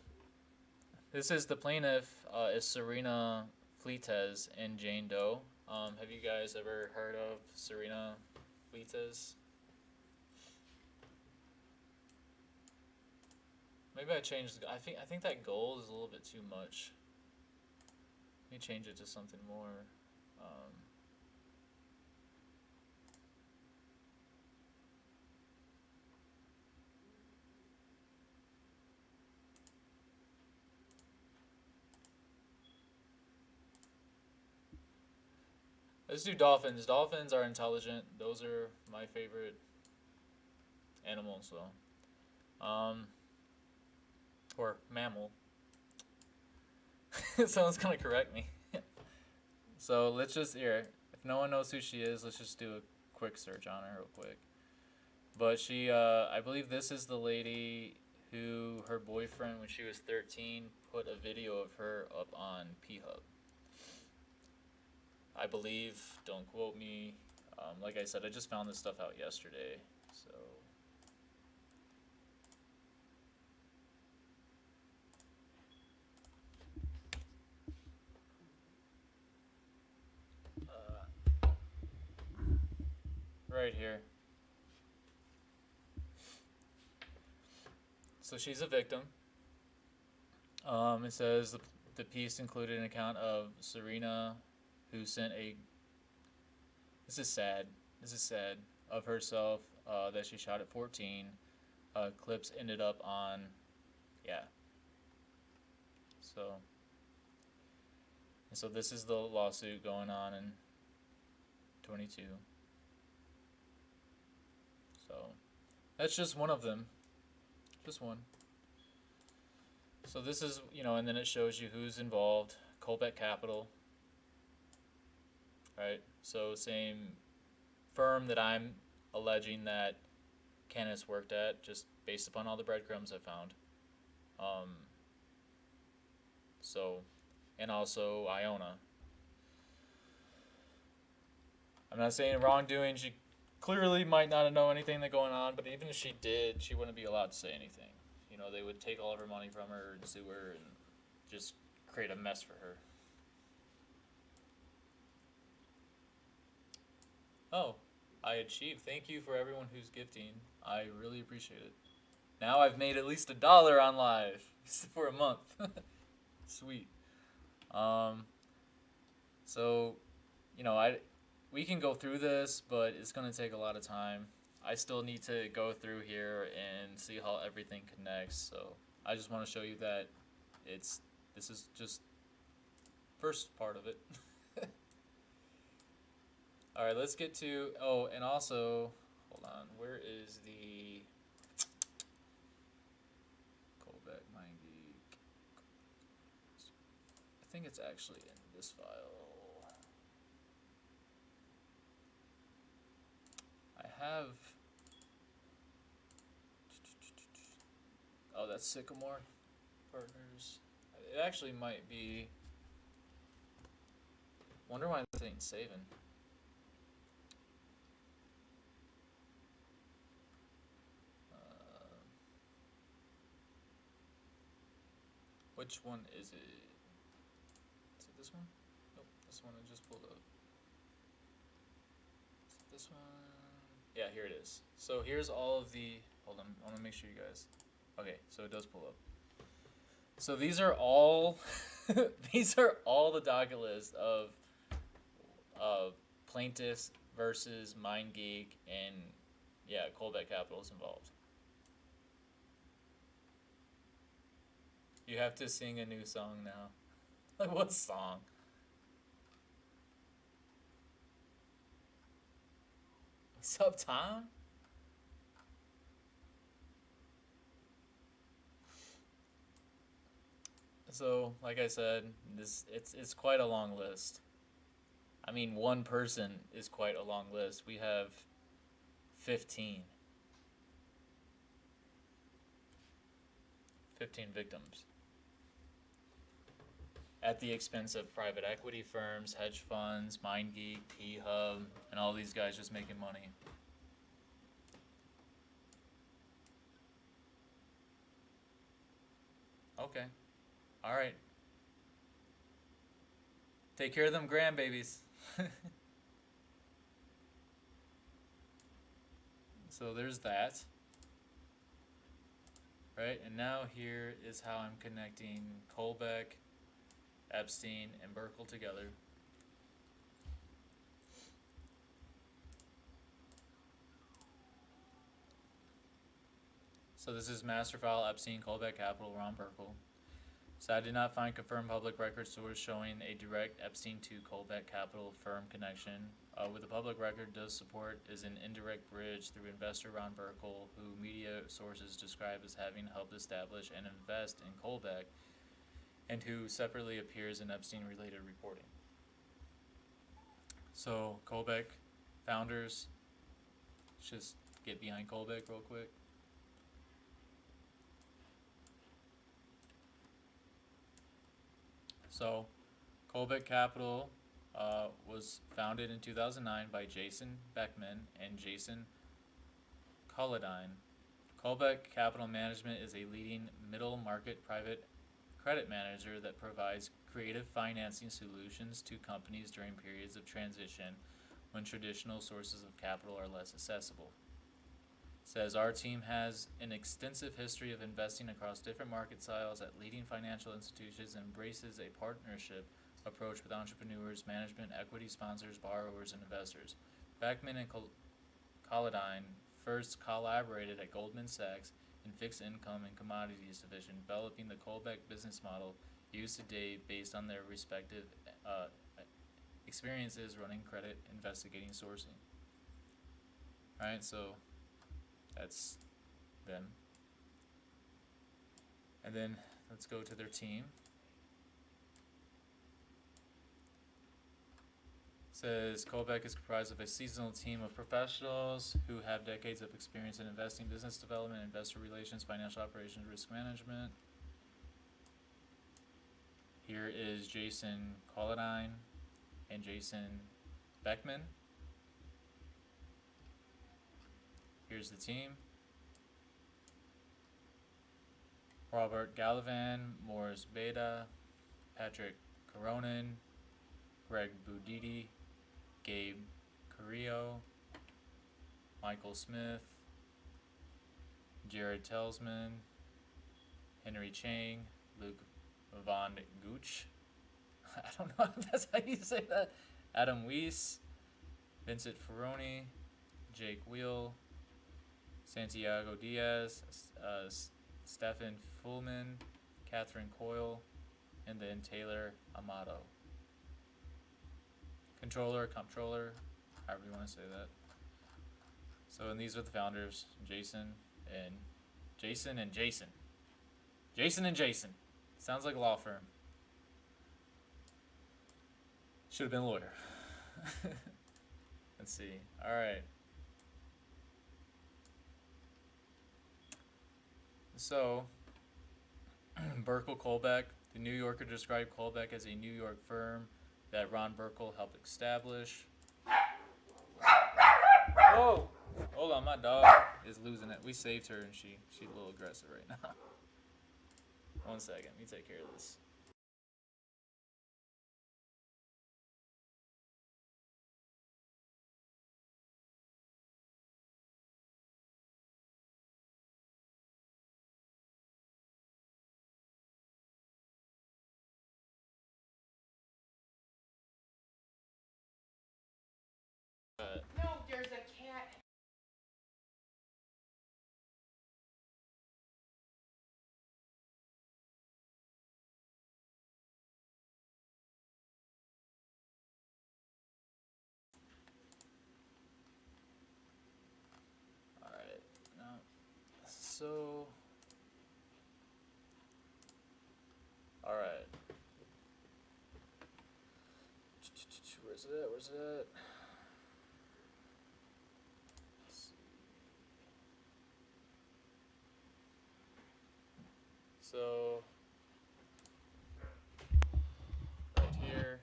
this is the plaintiff, is Serena Fleites and Jane Doe. Have you guys ever heard of Serena Fleites? Maybe I changed. I think that gold is a little bit too much. Let me change it to something more. Let's do dolphins. Dolphins are intelligent. Those are my favorite animals, so. Or mammal. Someone's gonna correct me. So let's just, here, if no one knows who she is, let's just do a quick search on her real quick. But she, I believe this is the lady who her boyfriend, when she was 13, put a video of her up on P-Hub. I believe, don't quote me. Like I said, I just found this stuff out yesterday, so. Right here. So she's a victim. It says the piece included an account of Serena, who sent a, this is sad, of herself that she shot at 14. Clips ended up on, yeah. So this is the lawsuit going on in 22. So that's just one of them. Just one. So this is, and then it shows you who's involved. Colbeck Capital. Right? So same firm that I'm alleging that Candace worked at, just based upon all the breadcrumbs I found. So, and also Iona. I'm not saying wrongdoing. She clearly might not know anything that's going on, but even if she did, she wouldn't be allowed to say anything. They would take all of her money from her and sue her and just create a mess for her. Oh, I achieved. Thank you for everyone who's gifting. I really appreciate it. Now I've made at least $1 on live for a month. Sweet. So, we can go through this, but it's going to take a lot of time. I still need to go through here and see how everything connects. So I just want to show you that this is just first part of it. All right, let's get to. Oh, and also, hold on. Where is the Colbeck Mind Geek? I think it's actually in this file. I have. Oh, that's Sycamore Partners. It actually might be. Wonder why this ain't saving. Which one is it? Is it this one? Nope, this one I just pulled up. Is it this one? Yeah, here it is. So here's all of the. Hold on, I want to make sure you guys. Okay, so it does pull up. So these are all. These are all the docket list of plaintiffs versus MindGeek and yeah, Colbeck Capital is involved. You have to sing a new song now. Like what song? What's up, Tom? So, like I said, it's quite a long list. I mean, one person is quite a long list. We have 15. 15 victims. At the expense of private equity firms, hedge funds, MindGeek, P-Hub, and all these guys just making money. Okay. All right. Take care of them grandbabies. So there's that. Right, and now here is how I'm connecting Colbeck, Epstein, and Burkle together. So this is master file Epstein, Colbeck Capital, Ron Burkle. So I did not find confirmed public record source showing a direct Epstein to Colbeck Capital firm connection. What the public record does support is an indirect bridge through investor Ron Burkle, who media sources describe as having helped establish and invest in Colbeck, and who separately appears in Epstein-related reporting. So Colbeck founders, let's just get behind Colbeck real quick. So Colbeck Capital was founded in 2009 by Jason Beckman and Jason Colladine. Colbeck Capital Management is a leading middle market private credit manager that provides creative financing solutions to companies during periods of transition when traditional sources of capital are less accessible. It says our team has an extensive history of investing across different market styles at leading financial institutions and embraces a partnership approach with entrepreneurs, management, equity sponsors, borrowers, and investors. Beckman and Colladine first collaborated at Goldman Sachs in fixed income and commodities division, developing the Colbeck business model used today based on their respective experiences running credit, investigating, sourcing. Alright, so that's them. And then let's go to their team. Says Colbeck is comprised of a seasonal team of professionals who have decades of experience in investing, business development, investor relations, financial operations, risk management. Here is Jason Colladine and Jason Beckman. Here's the team. Robert Gallivan, Morris Beda, Patrick Coronin, Greg Budidi, Gabe Carrillo, Michael Smith, Jared Telsman, Henry Chang, Luke Von Gooch. I don't know if that's how you say that. Adam Weiss, Vincent Ferroni, Jake Wheel, Santiago Diaz, Stefan Fullman, Catherine Coyle, and then Taylor Amato. Controller, comptroller, however you want to say that. So, and these are the founders, Jason and Jason and Jason. Jason and Jason. Sounds like a law firm. Should have been a lawyer. Let's see. All right. So, Burkle Colbeck. The New Yorker described Colbeck as a New York firm that Ron Burkle helped establish. Whoa! Hold on, my dog is losing it. We saved her and she's a little aggressive right now. 1 second, let me take care of this. No, there's a cat. Alright, now, so. Alright. Where's it at? Let's see. So, right here.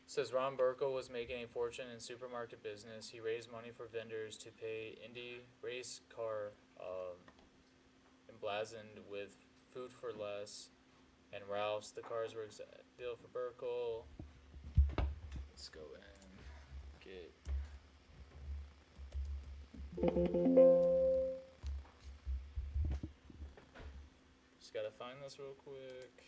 It says Ron Burkle was making a fortune in supermarket business. He raised money for vendors to pay Indy race car emblazoned with food for less and Ralph's. The cars were exact deal for Burkle. Let's go and get. Just gotta find this real quick.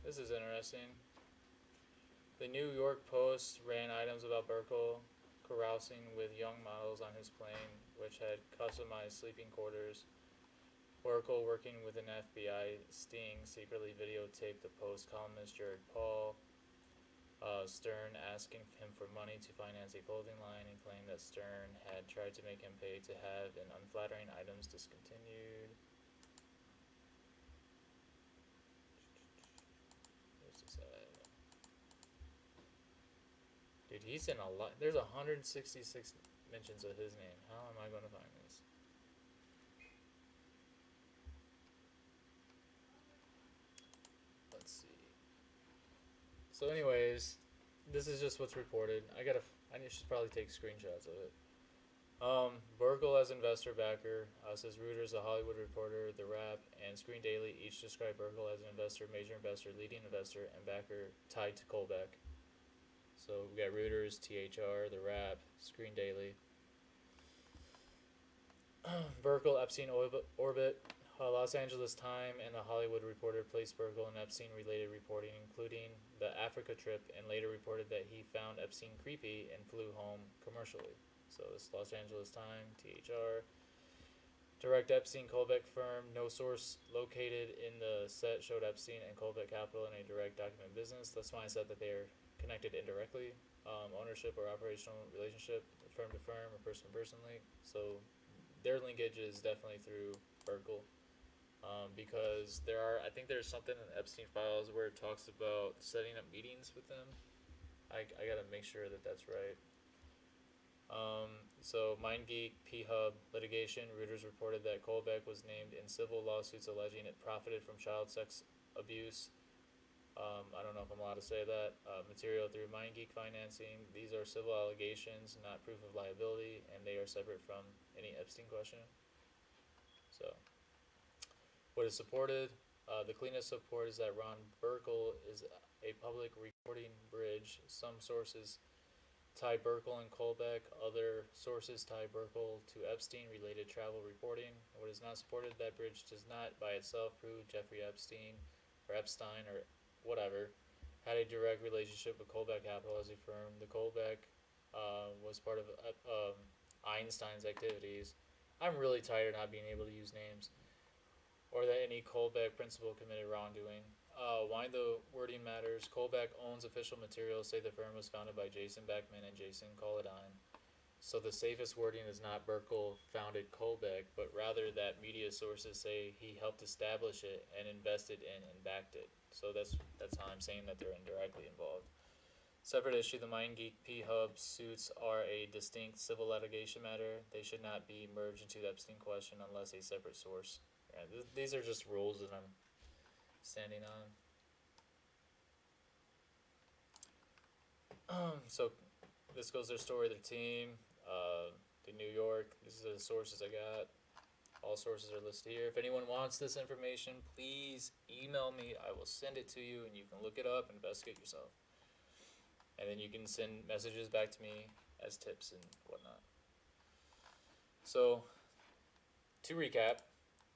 This is interesting. The New York Post ran items about Burkle carousing with young models on his plane, which had customized sleeping quarters. Burkle, working with an FBI sting, secretly videotaped the Post columnist Jared Paul. Stern asking him for money to finance a clothing line and claimed that Stern had tried to make him pay to have an unflattering items discontinued. Where's this at? Dude, he's in a lot. There's 166 mentions of his name. How am I going to find this? Let's see. So, anyways, this is just what's reported. I should probably take screenshots of it. Burkle as investor backer, says Reuters, The Hollywood Reporter, The Wrap, and Screen Daily each describe Burkle as an investor, major investor, leading investor, and backer tied to Colbeck. So we got Reuters, THR, The Wrap, Screen Daily. Burkle, Epstein orbit. Los Angeles Times and The Hollywood Reporter placed Burkle in Epstein-related reporting, including the Africa trip, and later reported that he found Epstein creepy and flew home commercially. So this Los Angeles Times, THR. Direct Epstein Colbeck firm. No source located in the set showed Epstein and Colbeck Capital in a direct document business. That's why I said that they are connected indirectly. Ownership or operational relationship, firm to firm or person to person link. So their linkage is definitely through Burkle. Because I think there's something in the Epstein files where it talks about setting up meetings with them. I gotta make sure that that's right. So MindGeek, P-Hub litigation. Reuters reported that Colbeck was named in civil lawsuits alleging it profited from child sex abuse. I don't know if I'm allowed to say that. Material through MindGeek financing. These are civil allegations, not proof of liability, and they are separate from any Epstein question. So, what is supported? The cleanest support is that Ron Burkle is a public reporting bridge. Some sources tie Burkle and Colbeck. Other sources tie Burkle to Epstein-related travel reporting. What is not supported, that bridge does not by itself prove Jeffrey Epstein or whatever had a direct relationship with Colbeck Capital as a firm. The Colbeck was part of Einstein's activities. I'm really tired not being able to use names. Or that any Colbeck principal committed wrongdoing. Why the wording matters. Colbeck owns official materials, say the firm was founded by Jason Beckman and Jason Colladine. So the safest wording is not Burkle founded Colbeck, but rather that media sources say he helped establish it and invested in and backed it. So that's how I'm saying that they're indirectly involved. Separate issue, the MindGeek P-Hub suits are a distinct civil litigation matter. They should not be merged into the Epstein question unless a separate source. Yeah, these are just rules that I'm standing on. So this goes their story, their team, the New York. These are the sources I got. All sources are listed here. If anyone wants this information, please email me. I will send it to you, and you can look it up and investigate yourself. And then you can send messages back to me as tips and whatnot. So, to recap,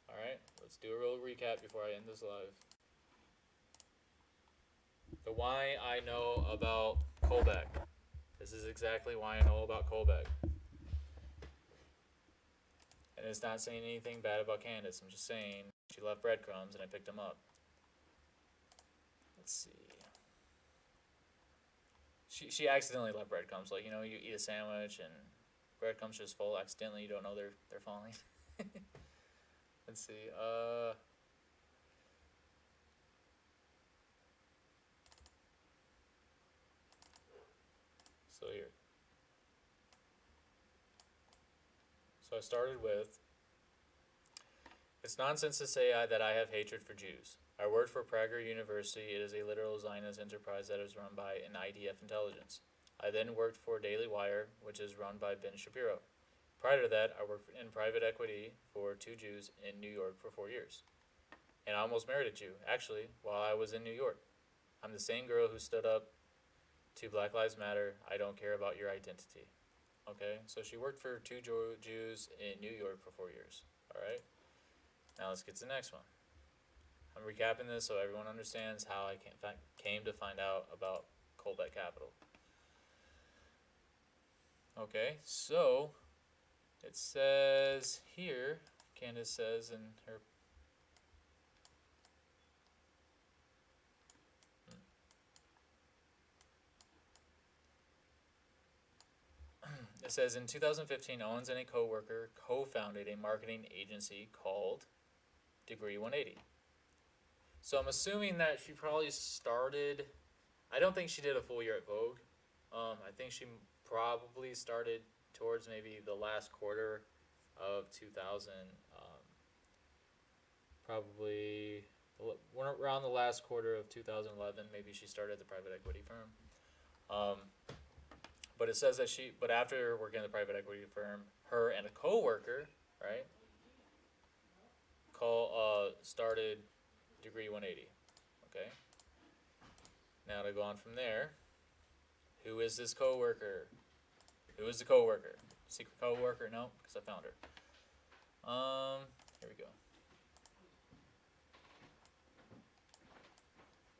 alright, let's do a real recap before I end this live. The why I know about Colbeck. This is exactly why I know about Colbeck. And it's not saying anything bad about Candace. I'm just saying she left breadcrumbs and I picked them up. Let's see. She accidentally left breadcrumbs. Like, you know, you eat a sandwich and breadcrumbs just fall accidentally. You don't know they're falling. Let's see. So here. So I started with, it's nonsense to say that I have hatred for Jews. I worked for Prager University. It is a literal Zionist enterprise that is run by an IDF intelligence. I then worked for Daily Wire, which is run by Ben Shapiro. Prior to that, I worked in private equity for 2 Jews in New York for 4 years. And I almost married a Jew, actually, while I was in New York. I'm the same girl who stood up to Black Lives Matter. I don't care about your identity. Okay, so she worked for 2 Jews in New York for 4 years. All right, now let's get to the next one. I'm recapping this so everyone understands how I came to find out about Colbeck Capital. Okay, so it says here, Candace says in her it says in 2015, Owens and a co-worker co-founded a marketing agency called Degree 180. So I'm assuming that she probably started, I don't think she did a full year at Vogue. I think she probably started towards maybe the last quarter of 2000, probably around the last quarter of 2011, maybe she started the private equity firm. But it says that but after working at the private equity firm, her and a co-worker, right, started Degree 180. Okay. Now to go on from there, who is this co-worker? Who is the co-worker? Secret co-worker? No, because I found her. Here we go.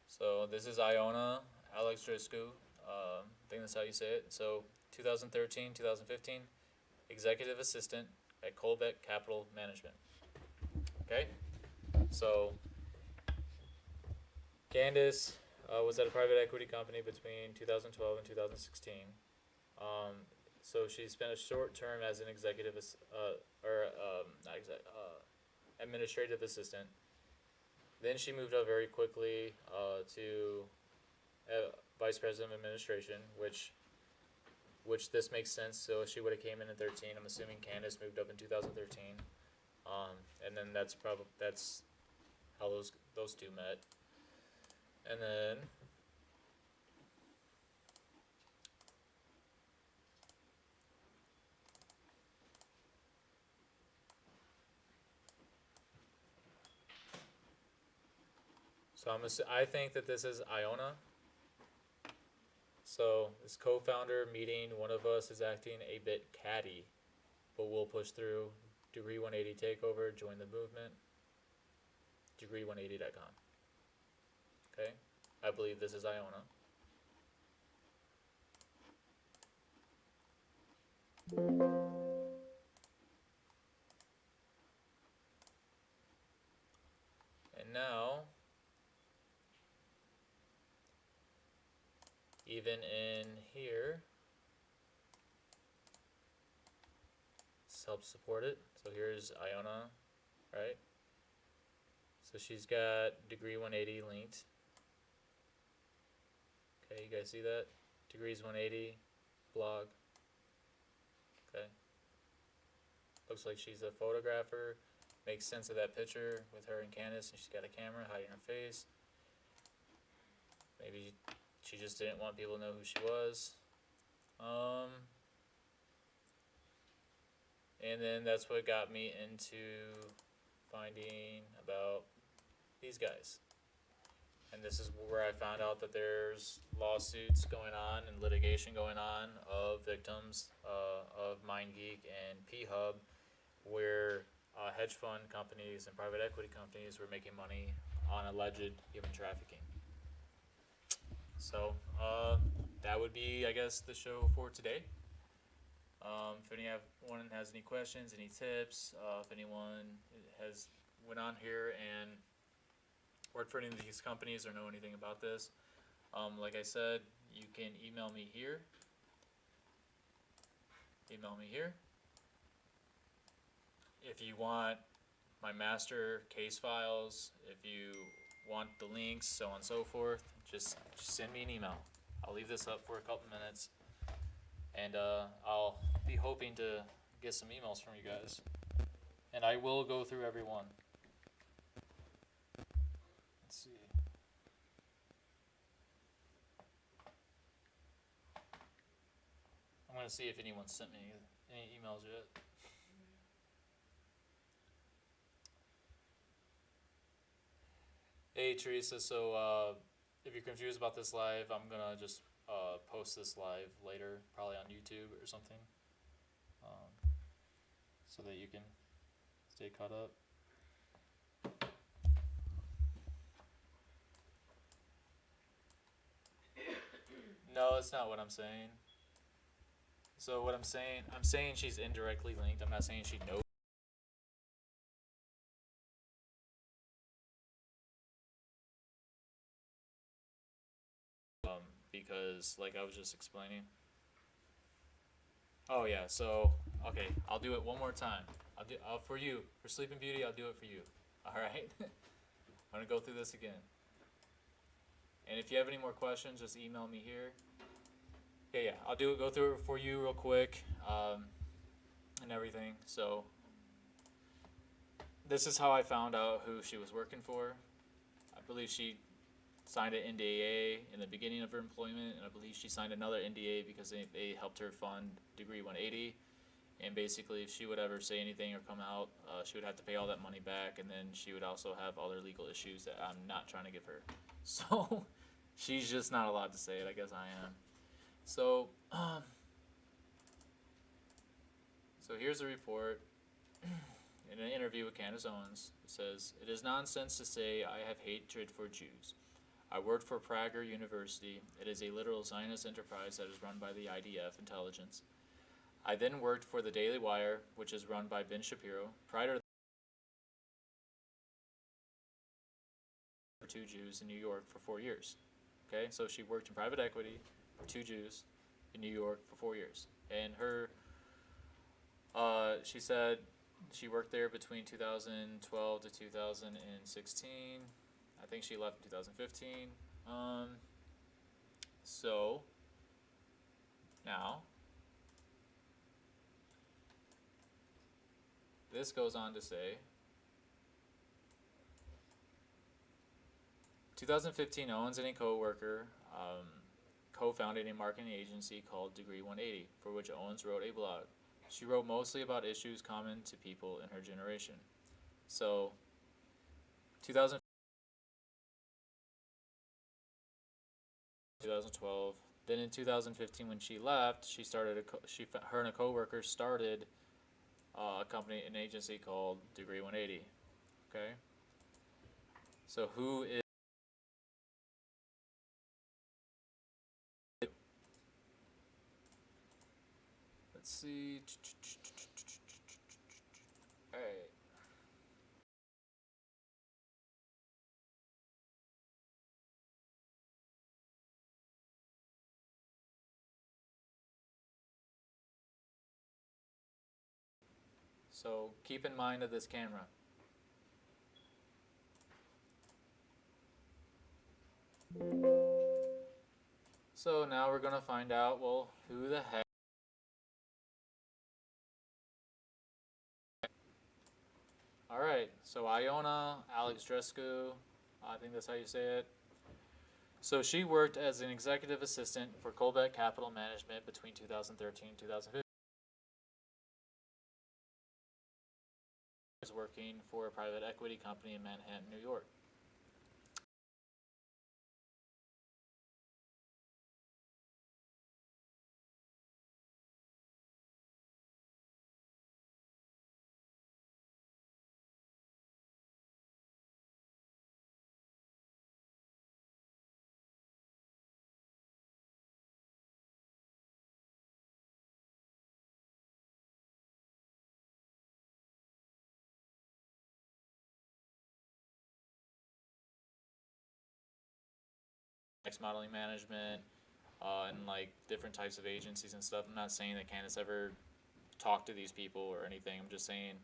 So this is Iona Alexandrescu. I think that's how you say it. So 2013, 2015, executive assistant at Colbeck Capital Management. Okay, so Candace was at a private equity company between 2012 and 2016. So she spent a short term as an executive, administrative assistant. Then she moved up very quickly to vice president of administration, which this makes sense. So she would have came in 13. I'm assuming Candace moved up in 2013, and then that's how those two met. And then I think that this is Iona. So this co-founder meeting, one of us is acting a bit catty, but we'll push through. Degree 180 takeover, join the movement. Degree180.com. Okay. I believe this is Iona. And now, even in here, this helps support it. So here's Iona, right? So she's got degree 180 linked. Okay, you guys see that? Degrees 180, blog. Okay. Looks like she's a photographer. Makes sense of that picture with her and Candace, and she's got a camera hiding her face. Maybe she just didn't want people to know who she was. And then that's what got me into finding about these guys. And this is where I found out that there's lawsuits going on and litigation going on of victims of MindGeek and P-Hub, where hedge fund companies and private equity companies were making money on alleged human trafficking. So that would be, I guess, the show for today. If anyone has any questions, any tips, if anyone has went on here and worked for any of these companies or know anything about this, like I said, you can email me here. If you want my master case files, if you want the links, so on and so forth, just send me an email. I'll leave this up for a couple minutes, and I'll be hoping to get some emails from you guys, and I will go through every one. Let's see. I'm gonna see if anyone sent me any emails yet. Hey Teresa, so if you're confused about this live, I'm gonna just post this live later, probably on YouTube or something, so that you can stay caught up. No, that's not what I'm saying. So what I'm saying she's indirectly linked. I'm not saying she knows. Because like I was just explaining. Oh yeah, so okay, I'll do it one more time. I'll do for you, for Sleeping Beauty. I'll do it for you. All right. I'm gonna go through this again. And if you have any more questions, just email me here. Yeah, I'll go through it for you real quick, and everything. So this is how I found out who she was working for. I believe she signed an NDA in the beginning of her employment, and I believe she signed another NDA because they helped her fund Degree 180. And basically, if she would ever say anything or come out, she would have to pay all that money back, and then she would also have other legal issues that I'm not trying to give her. So she's just not allowed to say it. I guess I am. So, so here's a report in an interview with Candace Owens. It says, "It is nonsense to say I have hatred for Jews. I worked for Prager University. It is a literal Zionist enterprise that is run by the IDF intelligence. I then worked for the Daily Wire, which is run by Ben Shapiro. Prior to for two Jews in New York for 4 years." Okay, so she worked in private equity for two Jews in New York for 4 years. And her, she said she worked there between 2012 to 2016. I think she left in 2015. So now this goes on to say, 2015, Owens and a co-worker co-founded a marketing agency called Degree 180, for which Owens wrote a blog. She wrote mostly about issues common to people in her generation. So 2012. Then in 2015, when she left, her and a coworker started a company, an agency called Degree 180. Okay. So who is see. Alright. So keep in mind of this camera. So now we're gonna find out, well, who the heck. Alright, so Iona Alexandrescu, I think that's how you say it. So she worked as an executive assistant for Colbeck Capital Management between 2013 and 2015. Was working for a private equity company in Manhattan, New York. Modeling management, and like different types of agencies and stuff. I'm not saying that Candace ever talked to these people or anything. I'm just saying